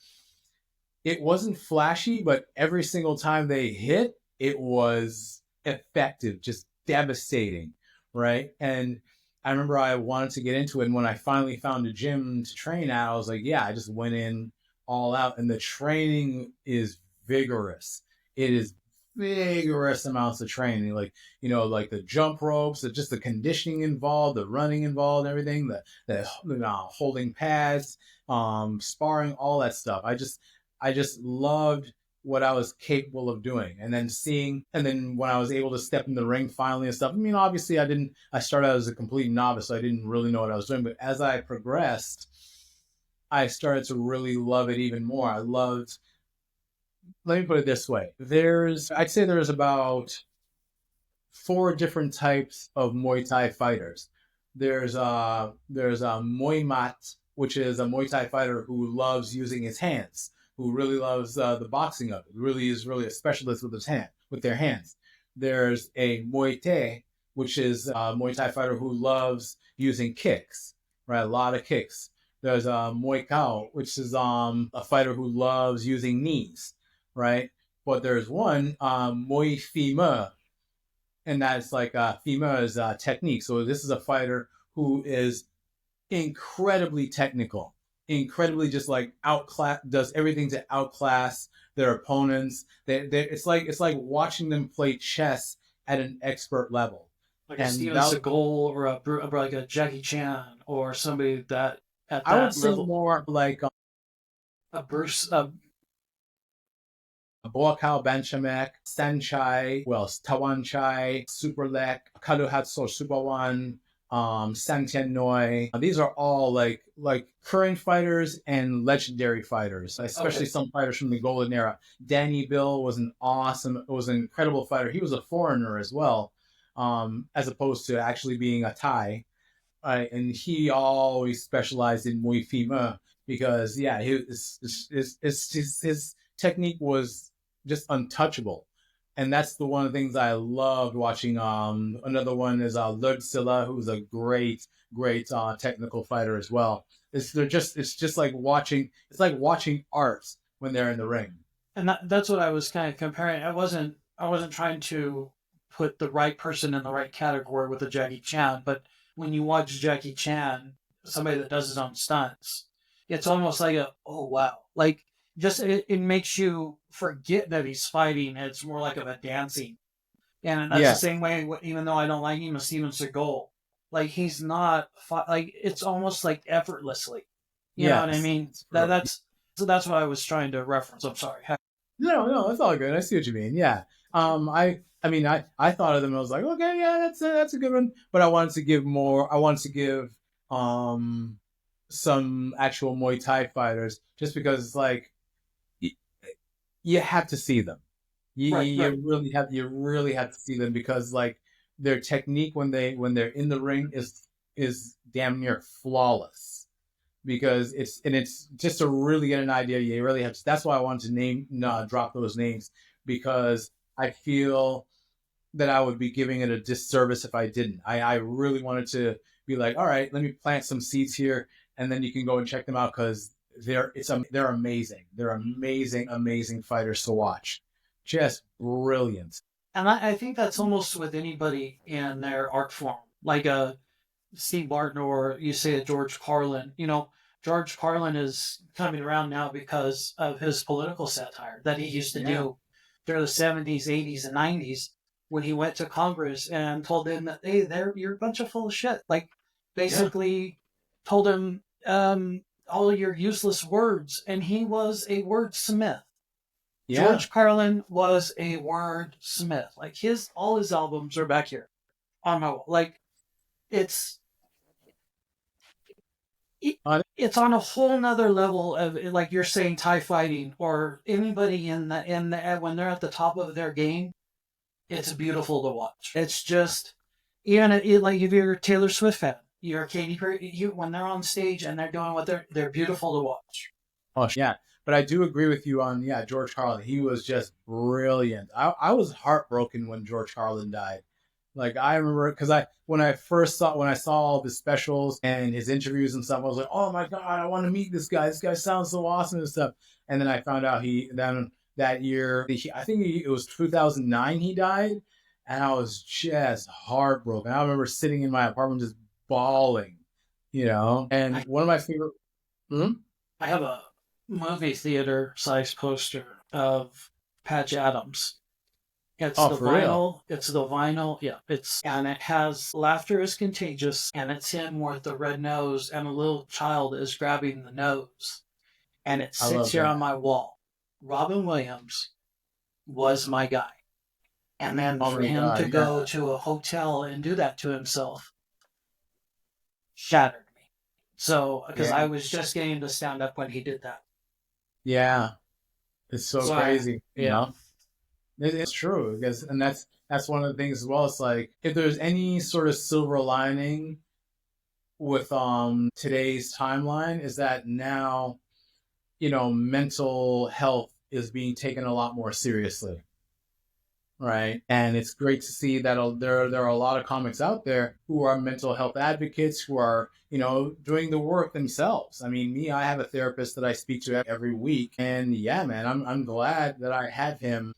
B: it wasn't flashy, but every single time they hit, it was effective, just devastating, right? And I remember I wanted to get into it, and when I finally found a gym to train at, I was like, yeah, I just went in all out, and the training is vigorous. It is vigorous amounts of training, like like the jump ropes, just the conditioning involved, the running involved, everything, the holding pads, sparring, all that stuff. I just loved what I was capable of doing. And then when I was able to step in the ring finally and stuff, I mean, obviously I started out as a complete novice, so I didn't really know what I was doing. But as I progressed, I started to really love it even more. Let me put it this way. I'd say there's about four different types of Muay Thai fighters. There's a Muay Mat, which is a Muay Thai fighter who loves using his hands, who really loves the boxing of it. Really is really a specialist with their hands. There's a Muay Thai, which is a Muay Thai fighter who loves using kicks, right? A lot of kicks. There's a Muay Kao, which is a fighter who loves using knees, right? But there's one Muay Fima, and that's like Fima is technique. So this is a fighter who is incredibly technical, incredibly just like outclass, does everything to outclass their opponents. It's like watching them play chess at an expert level.
A: like a
B: And
A: Steven Seagal or like a Jackie Chan or somebody that at
B: I would
A: that
B: say
A: level,
B: more like
A: a Bruce,
B: Boakao Benchamek, Sanchai, well, Tawan Chai, Superlek, Kaluhatso Superwan, Santian Noi. These are all like current fighters and legendary fighters, especially
A: okay,
B: some fighters from the golden era. Danny Bill was an incredible fighter. He was a foreigner as well, as opposed to actually being a Thai. And he always specialized in Muay Fima because yeah, his technique was just untouchable, and that's the one of the things I loved watching. Another one is Lud Silla, who's a great technical fighter as well. It's just like watching art when they're in the ring.
A: and that's what I was kind of comparing. I wasn't trying to put the right person in the right category with a Jackie Chan, but when you watch Jackie Chan, somebody that does his own stunts, it's almost like oh wow, like just it makes you forget that he's fighting. It's more like of a dancing, and that's the
B: Yeah,
A: same way. Even though I don't like him, as Steven Seagal, like he's not like it's almost like effortlessly. You know what I
B: yes,
A: mean?
B: that's
A: That
B: true.
A: that's so that's what I was trying to reference. I'm sorry.
B: No, that's all good. I see what you mean. Yeah. I mean, I thought of them. And I was like, okay, yeah, that's a good one. But I wanted to give more. I wanted to give some actual Muay Thai fighters, just because it's like you have to see them.
A: Right, right.
B: You really have to see them because like their technique when they're in the ring is damn near flawless because it's just to really get an idea. You really have to. That's why I wanted to drop those names because I feel that I would be giving it a disservice if I didn't. I really wanted to be like, all right, let me plant some seeds here, and then you can go and check them out because they're amazing. They're amazing, amazing fighters to watch. Just brilliant.
A: And I think that's almost with anybody in their art form, like a Steve Martin or you say a George Carlin. You know, George Carlin is coming around now because of his political satire that he used to
B: Yeah,
A: do during the 70s, 80s, and 90s when he went to Congress and told them that, hey, you're a bunch of full of shit. Like,
B: yeah,
A: basically told him all your useless words. And he was a wordsmith.
B: yeah.
A: George Carlin was a wordsmith. Like, all his albums are back here on my wall. Like, it's it,
B: Uh,
A: it's on a whole nother level of like you're saying Thai fighting or anybody in the when they're at the top of their game. It's beautiful to watch. It's just even like if you're a Taylor Swift fan, you're a Katy Perry. When they're on stage and they're doing what they're beautiful to watch.
B: yeah. But I do agree with you on George Carlin. He was just brilliant. I was heartbroken when George Carlin died. Like I remember because I when I saw all the specials and his interviews and stuff, I was like, oh my god, I want to meet this guy. This guy sounds so awesome and stuff. And then I found out that year I think it was 2009 he died, and I was just heartbroken. I remember sitting in my apartment just bawling, And
A: I
B: one of my favorite. Hmm?
A: I have a movie theater size poster of Patch Adams. It's
B: Oh,
A: the
B: for real?
A: vinyl. It's the vinyl. Yeah. And it has laughter is contagious. And it's him with the red nose and a little child is grabbing the nose. And it
B: I
A: sits
B: love
A: here
B: that.
A: on my wall. Robin Williams was my guy. And then
B: Oh
A: for
B: my
A: him
B: god,
A: to
B: yeah,
A: go to a hotel and do that to himself shattered me. So, because
B: yeah,
A: I was just getting to stand up when he did that.
B: yeah. It's so
A: So
B: crazy,
A: yeah.
B: It's true because, and that's one of the things as well. It's like if there's any sort of silver lining with today's timeline is that now mental health is being taken a lot more seriously, right? And it's great to see that there are a lot of comics out there who are mental health advocates who are doing the work themselves. I mean, I have a therapist that I speak to every week, and yeah, man, I'm glad that I have him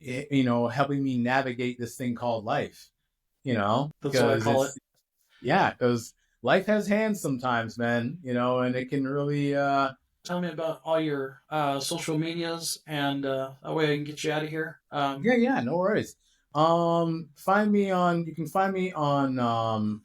B: helping me navigate this thing called life,
A: That's what I
B: because
A: call it.
B: because life has hands sometimes, man, and it can really,
A: Tell me about all your social medias, and that way I can get you out of here.
B: yeah, no worries. You can find me on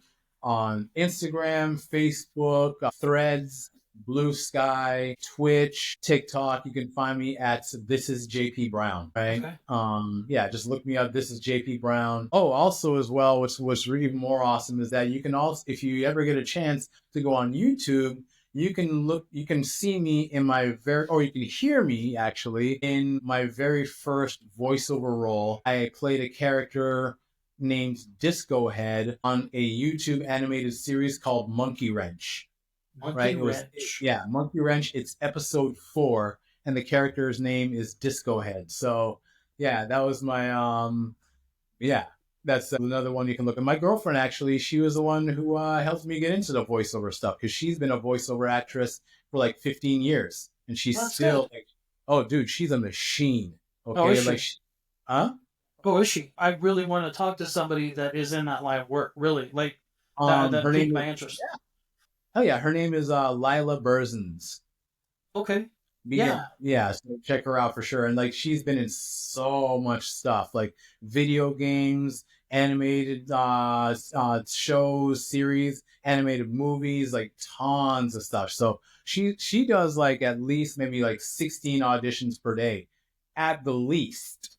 B: Instagram, Facebook, Threads, Blue Sky, Twitch, TikTok. You can find me at This is JP Brown, right?
A: Okay.
B: Yeah, just look me up. This is JP Brown. Oh, also as well, which was even more awesome is that you can also, if you ever get a chance to go on YouTube, you can see me or you can hear me actually in my very first voiceover role. I played a character named Disco Head on a YouTube animated series called Monkey Wrench,
A: Monkey
B: right?
A: Wrench.
B: Monkey Wrench. It's episode 4, and the character's name is Disco Head. So yeah, that was my yeah, that's another one you can look at. My girlfriend actually, she was the one who helped me get into the voiceover stuff because she's been a voiceover actress for like 15 years, and she's
A: Well, that's good.
B: still like, oh, dude, she's a machine.
A: Oh, is
B: Okay, like,
A: she?
B: huh?
A: Oh, is she? I really want to talk to somebody that is in that line of work. Really, like that. That
B: Her
A: piqued
B: name
A: my
B: is,
A: interest.
B: oh yeah, her name is Lila Berzins.
A: Okay.
B: Yeah,
A: Yeah.
B: yeah, so check her out for sure. And like she's been in so much stuff, like video games, animated shows, series, animated movies, like tons of stuff. So she does like at least maybe like 16 auditions per day, at the least.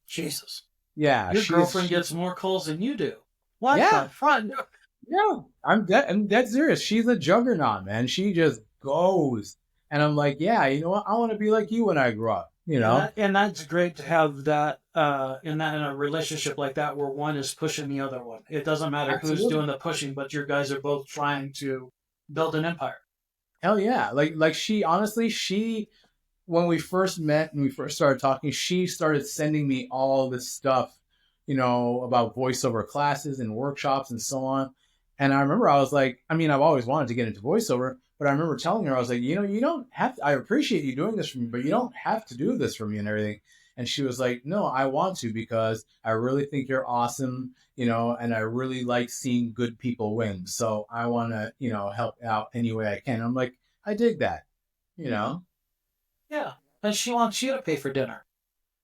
A: Jesus.
B: Yeah,
A: Your girlfriend gets more calls than you do. What
B: yeah,
A: the fuck?
B: yeah. I'm dead serious. She's a juggernaut, man. She just goes. And I'm like, yeah, you know what? I want to be like you when I grow up. You
A: And
B: know,
A: that's great to have that in a relationship like that where one is pushing the other one. It doesn't matter who's
B: absolutely.
A: doing the pushing, but you guys are both trying to build an empire.
B: Hell yeah. Like she honestly, she when we first met and we first started talking, she started sending me all this stuff, about voiceover classes and workshops and so on. And I remember I was like, I mean, I've always wanted to get into voiceover, but I remember telling her, I was like, you don't have to, I appreciate you doing this for me, but you don't have to do this for me and everything. And she was like, no, I want to because I really think you're awesome, and I really like seeing good people win. So I want to, help out any way I can. I'm like, I dig that, you know?
A: Yeah. And she wants you to pay for dinner.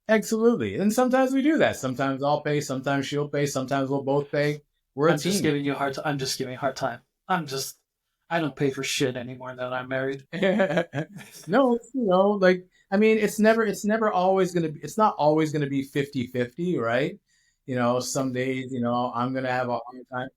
B: Absolutely. And sometimes we do that. Sometimes I'll pay, sometimes she'll pay, sometimes we'll both pay. We're a
A: I'm just
B: team.
A: giving you a hard time. I'm just giving you a hard time. I don't pay for shit anymore now that I'm married.
B: No, like I mean, it's never always going to be it's not always going to be 50-50, right? Some days, I'm going to have a hard time.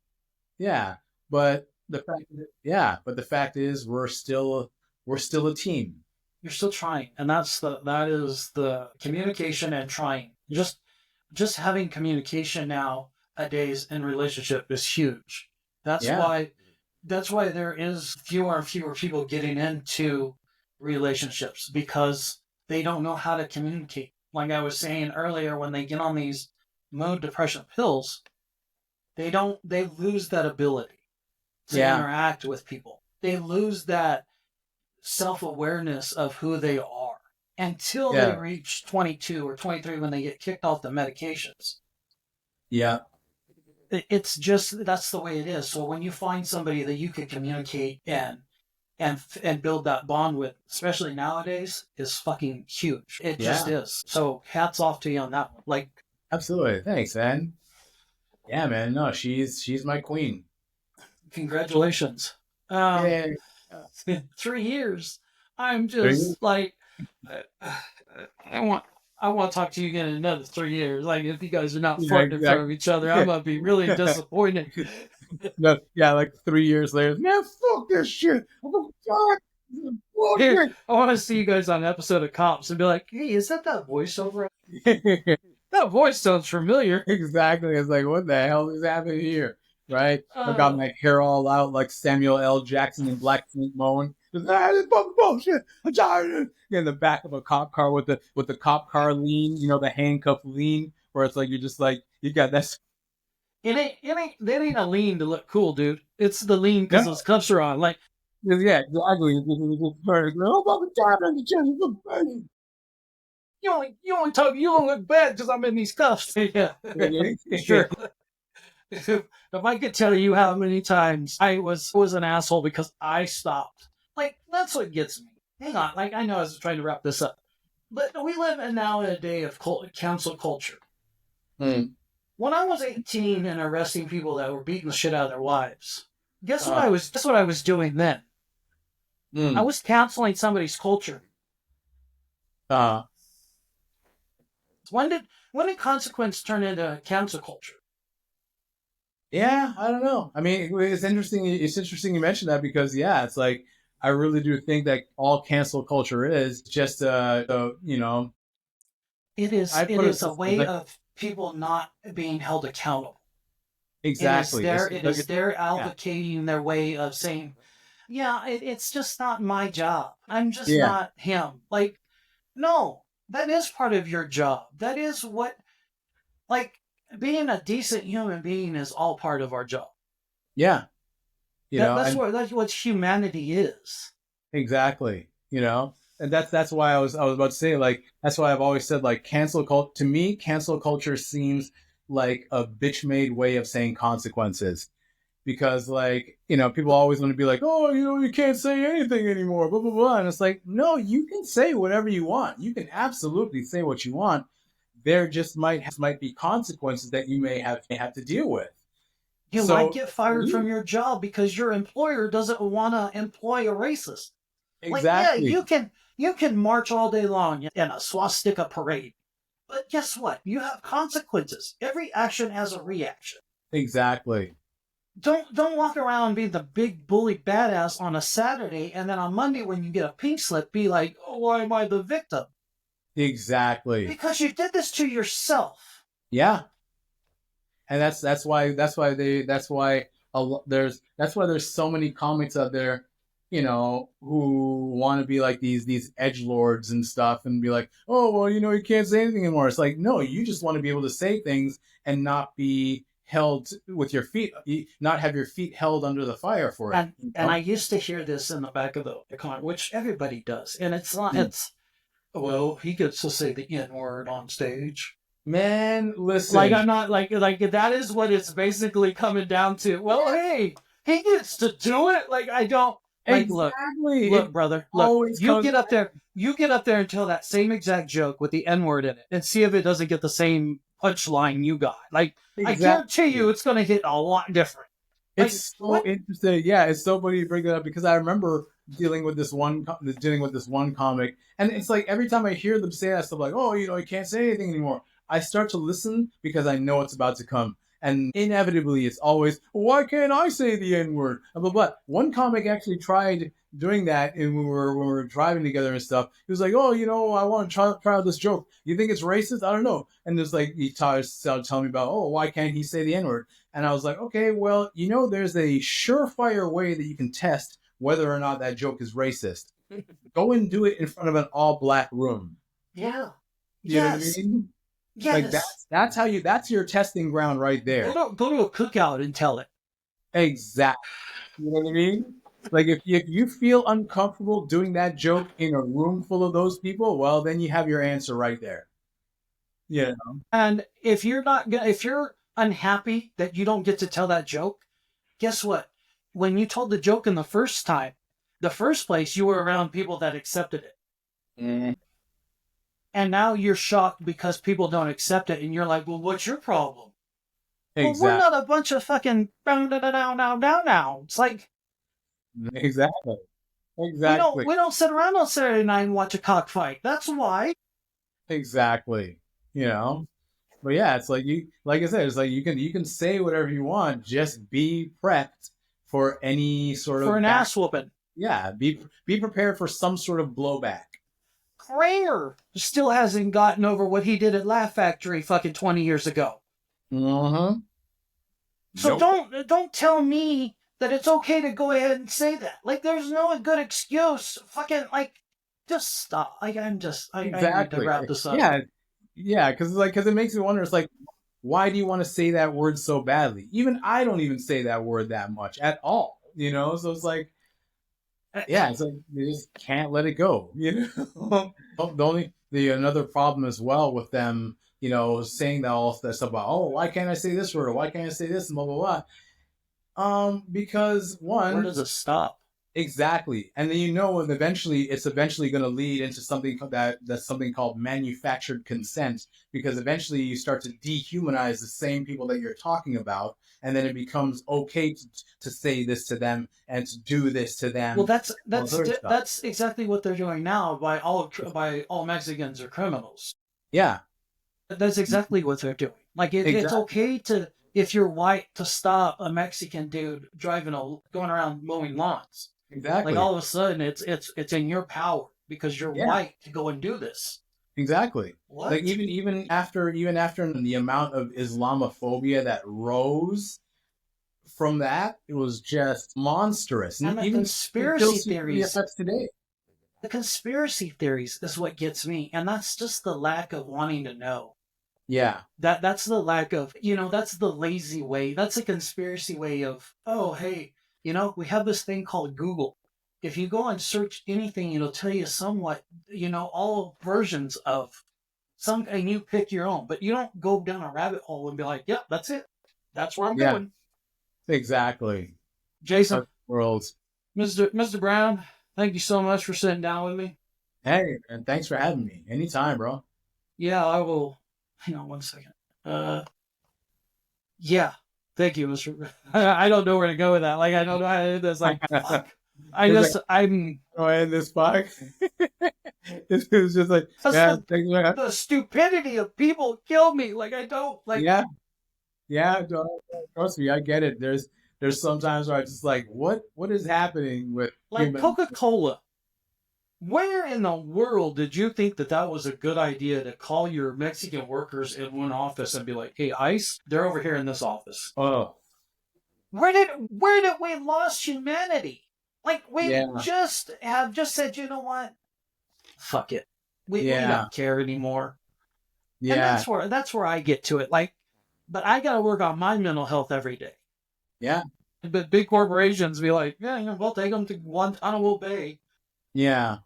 B: Yeah. But the fact is we're still a team.
A: You're still trying, and that is the communication and trying. Just having communication nowadays in relationship is huge. That's
B: Yeah.
A: why that's why there is fewer and fewer people getting into relationships because they don't know how to communicate. Like I was saying earlier, when they get on these mood depression pills, they lose that ability to
B: Yeah.
A: interact with people. They lose that self-awareness of who they are until they
B: Yeah.
A: reach 22 or 23 when they get kicked off the medications.
B: Yeah.
A: It's just that's the way it is. So when you find somebody that you can communicate and build that bond with, especially nowadays, is fucking huge. It just
B: Yeah.
A: is. So hats off to you on that one. Like,
B: Absolutely. Thanks, man. Yeah, man. No, she's my queen.
A: congratulations. Um,
B: Yeah.
A: 3 years. I'm
B: There you
A: just like, uh, I want. I want to talk to you again in another 3 years. Like, if you guys are not
B: Yeah,
A: farting in front of
B: exactly.
A: each other, I'm gonna be really disappointed.
B: No, yeah, like 3 years later, man, fuck this shit. Oh, God,
A: Here,
B: bullshit.
A: I want to see you guys on an episode of Cops and be like, "Hey, is that voiceover? That voice sounds familiar."
B: Exactly. It's like, what the hell is happening here? Right? I got
A: Uh,
B: my hair all out like Samuel L. Jackson in Black Flint mowing. This fucking bullshit. I'm tired. In the back of a cop car with the cop car lean, the handcuff lean, where it's like you're just like you got that.
A: that ain't a lean to look cool, dude. It's the lean because
B: No,
A: those cuffs are on. Like,
B: yeah, exactly. Oh, fucking tired of the chest.
A: you only talk, you don't look bad because I'm in these cuffs. Yeah, sure. If I could tell you how many times I was an asshole because I stopped, like that's what gets me. Hang on, like I know I was trying to wrap this up, but we live now in a day of cancel culture.
B: Hmm.
A: When I was 18 and arresting people that were beating the shit out of their wives,
B: Uh,
A: guess what I was doing then? I
B: hmm.
A: was canceling somebody's culture.
B: Uh,
A: When did consequence turn into cancel culture?
B: yeah, I don't know. I mean, it's interesting. It's interesting you mentioned that because yeah, it's like I really do think that all cancel culture is just I
A: It
B: put it
A: is a
B: this way,
A: way
B: like
A: of people not being held accountable.
B: exactly.
A: It
B: Like
A: is
B: it's
A: their
B: yeah,
A: advocating their way of saying, yeah, it's just not my job. I'm just
B: yeah,
A: not him. Like, no, that is part of your job. That is what, like, being a decent human being is all part of our job.
B: yeah. And
A: That's what humanity is.
B: exactly, and that's why I was about to say like that's why I've always said like cancel culture to me, cancel culture seems like a bitch made way of saying consequences because like people always want to be like oh you can't say anything anymore blah blah blah and it's like no you can say whatever you want you can absolutely say what you want there just might be consequences that you may have to deal with
A: You might
B: so
A: get fired from your job because your employer doesn't want to employ a racist. Like, yeah,
B: exactly
A: you can march all day long in a swastika parade, but guess what? You have consequences. Every action has a reaction.
B: exactly
A: Don't walk around being the big bully badass on a Saturday, and then on Monday when you get a pink slip, be like, oh, why am I the victim?
B: Exactly.
A: because you did this to yourself.
B: Yeah. And that's why there's so many comics out there, who want to be like these edge lords and stuff, and be like, oh well, you can't say anything anymore. It's like, no, you just want to be able to say things and not be held with your feet, not have your feet held under the fire for it.
A: And I used to hear this in the back of the car, which everybody does, and it's not. It's well, he gets to say the N word on stage.
B: Man, listen.
A: Like I'm not like that is what it's basically coming down to. Well, hey, he gets to do it. Like I don't like
B: exactly.
A: look, brother. Look, you get up there and tell that same exact joke with the N word in it, and see if it doesn't get the same punchline you got. Like exactly. I guarantee you, it's going to hit a lot different.
B: It's so interesting. Yeah, it's so funny you bring that up because I remember dealing with this one comic, and it's like every time I hear them say that stuff, like, oh, you can't say anything anymore. I start to listen because I know it's about to come. And inevitably, it's always, why can't I say the N word? But one comic actually tried doing that, and when we were driving together and stuff. He was like, oh, I want to try out this joke. You think it's racist? I don't know. And there's like, he started telling me about, oh, why can't he say the N word? And I was like, okay, well, there's a surefire way that you can test whether or not that joke is racist. Go and do it in front of an all-black room.
A: Yeah.
B: You know what I mean?
A: Yes.
B: Like that's your testing ground right there.
A: Go to a cookout and tell it.
B: Exactly. You know what I mean? Like if you feel uncomfortable doing that joke in a room full of those people, well, then you have your answer right there.
A: And if you're unhappy that you don't get to tell that joke, guess what? When you told the joke in the first place, you were around people that accepted it.
B: Mm.
A: And now you're shocked because people don't accept it, and you're like, well, what's your problem?
B: Exactly.
A: Well, we're not a bunch of fucking now. It's like
B: exactly.
A: We don't sit around on Saturday night and watch a cockfight. That's why.
B: Exactly. But yeah, it's like I said, it's like you can say whatever you want, just be prepped for any sort of
A: an ass whooping.
B: Yeah, be prepared for some sort of blowback.
A: Kramer still hasn't gotten over what he did at Laugh Factory fucking 20 years ago.
B: Uh-huh.
A: So don't tell me that it's okay to go ahead and say that. Like, there's no good excuse. Fucking, just stop. I need to wrap this up.
B: Yeah, because it makes me wonder. It's like, why do you want to say that word so badly? Even I don't even say that word that much at all. So it's like, yeah, it's like you just can't let it go. Another problem as well with them, saying that all that stuff about, oh, why can't I say this word? Or why can't I say this? And blah blah blah. Because one,
A: where does it stop?
B: Exactly, and then eventually it's going to lead into something that's something called manufactured consent, because eventually you start to dehumanize the same people that you're talking about, and then it becomes okay to say this to them and to do this to them.
A: Well, that's exactly what they're doing now by all Mexicans are criminals.
B: Yeah,
A: that's exactly what they're doing. Like it's okay to, if you're white, to stop a Mexican dude going around mowing lawns.
B: Exactly.
A: Like all of a sudden, it's in your power because you're white to go and do this.
B: Exactly.
A: What?
B: Like even after the amount of Islamophobia that rose from that, it was just monstrous.
A: And
B: even
A: conspiracy theories
B: today.
A: The conspiracy theories is what gets me, and that's just the lack of wanting to know.
B: Yeah.
A: That's the lack of, that's the lazy way. That's a conspiracy way of, oh, hey, we have this thing called Google. If you go and search anything, it'll tell you somewhat, all versions of some, and you pick your own. But you don't go down a rabbit hole and be like, yep, that's it. That's where I'm going.
B: Exactly.
A: Jason.
B: Worlds.
A: Mr. Brown, thank you so much for sitting down with me.
B: Hey, and thanks for having me. Anytime, bro.
A: Yeah, I will. Hang on one second. Yeah. Thank you, Mr. I don't know where to go with that. Like, I don't know how to end this. Like, fuck. I'm
B: in this box. It was just like,
A: the stupidity of people killed me. Like, I don't like.
B: Yeah. Trust me, I get it. There's sometimes where I just like, what is happening with
A: Coca-Cola. Where in the world did you think that that was a good idea to call your Mexican workers in one office and be like, "Hey, ICE, they're over here in this office."
B: Oh,
A: Where did we lost humanity? Like we
B: yeah,
A: just have just said, you know what? Fuck it. We
B: yeah,
A: don't care anymore. And
B: yeah,
A: that's where I get to it. Like, but I gotta work on my mental health every day.
B: yeah,
A: But big corporations be like, yeah, we'll take them to Guantanamo Bay.
B: yeah.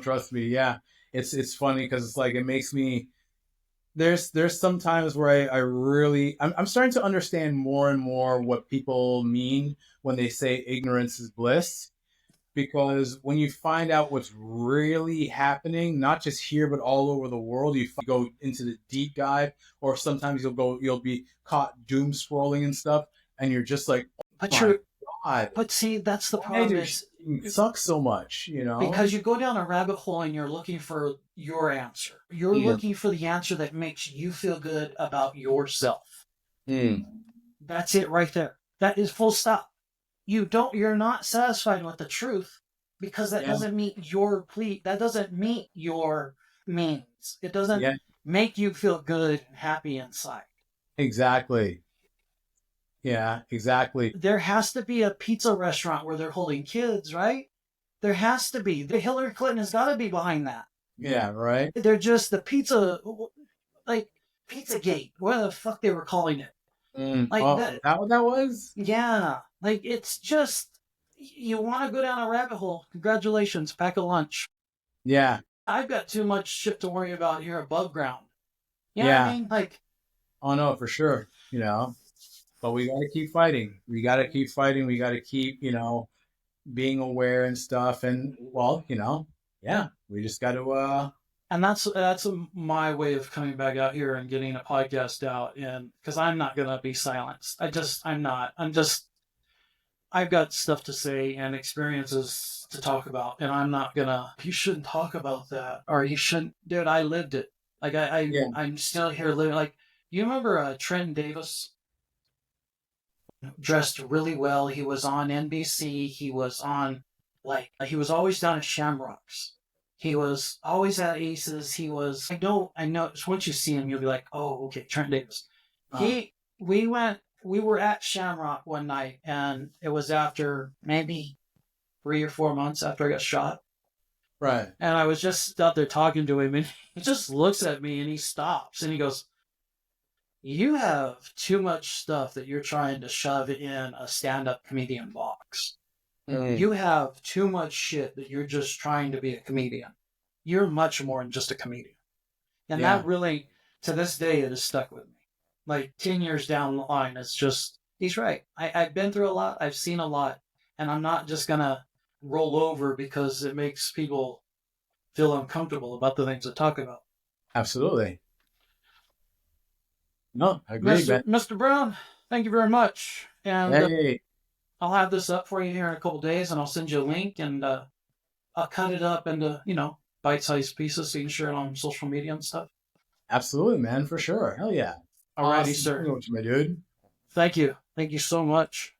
B: Trust me. Yeah, it's funny because it's like it makes me. There's some times where I really I'm starting to understand more and more what people mean when they say ignorance is bliss. Because when you find out what's really happening, not just here but all over the world, you go into the deep dive, or sometimes you'll be caught doom scrolling and stuff, and you're just like, oh
A: But
B: my
A: you're,
B: god,
A: but see, that's the
B: why
A: problem
B: does
A: is
B: it suck so much?
A: because you go down a rabbit hole and you're looking for your answer. You're
B: Yeah.
A: looking for the answer that makes you feel good about yourself.
B: Mm.
A: That's it right there. That is full stop. You're not satisfied with the truth because that
B: Yeah.
A: doesn't meet your plea. That doesn't meet your means. It doesn't
B: Yeah.
A: make you feel good and happy inside.
B: Exactly. Yeah. Exactly.
A: There has to be a pizza restaurant where they're holding kids, right? There has to be. The Hillary Clinton has got to be behind that.
B: Yeah. Right.
A: They're just the pizza, like Pizzagate, what the fuck they were calling it.
B: Mm.
A: Like
B: Oh,
A: that,
B: that what that was?
A: yeah. Like it's just, you want to go down a rabbit hole. Congratulations, pack a lunch.
B: Yeah.
A: I've got too much shit to worry about here above ground. You know what I
B: Yeah.
A: mean? Like,
B: Oh no, for sure. But we got to keep fighting. We got to keep fighting. We got to keep, being aware and stuff. And well, yeah, we just got to.
A: and that's my way of coming back out here and getting a podcast out. And because I'm not gonna be silenced. I'm not. I've got stuff to say and experiences to talk about, and I'm not gonna. You shouldn't talk about that, or you shouldn't, dude. I lived it. Like
B: Yeah.
A: I'm still here living. Like you remember Trent Davis, dressed really well. He was on NBC. He was on he was always down at Shamrocks. He was always at Aces. He was. I know. So once you see him, you'll be like, oh, okay, Trent Davis.
B: Uh,
A: We were at Shamrock one night, and it was after maybe 3 or 4 months after I got shot.
B: right.
A: And I was just out there talking to him, and he just looks at me and he stops and he goes, "You have too much stuff that you're trying to shove in a stand up comedian box.
B: Mm.
A: You have too much shit that you're just trying to be a comedian. You're much more than just a comedian." And
B: Yeah.
A: that really, to this day, it has stuck with me. Like 10 years down the line, it's just, he's right. I've been through a lot, I've seen a lot, and I'm not just going to roll over because it makes people feel uncomfortable about the things I talk about.
B: Absolutely. No, I agree,
A: Mr.
B: man.
A: Mr. Brown, thank you very much. And
B: Hey,
A: I'll have this up for you here in a couple days, and I'll send you a link, and I'll cut it up into, bite-sized pieces so you can share it on social media and stuff.
B: absolutely, man, for sure. Hell yeah.
A: Alrighty,
B: Awesome
A: sir.
B: talking with you, my dude.
A: Thank you. Thank you so much.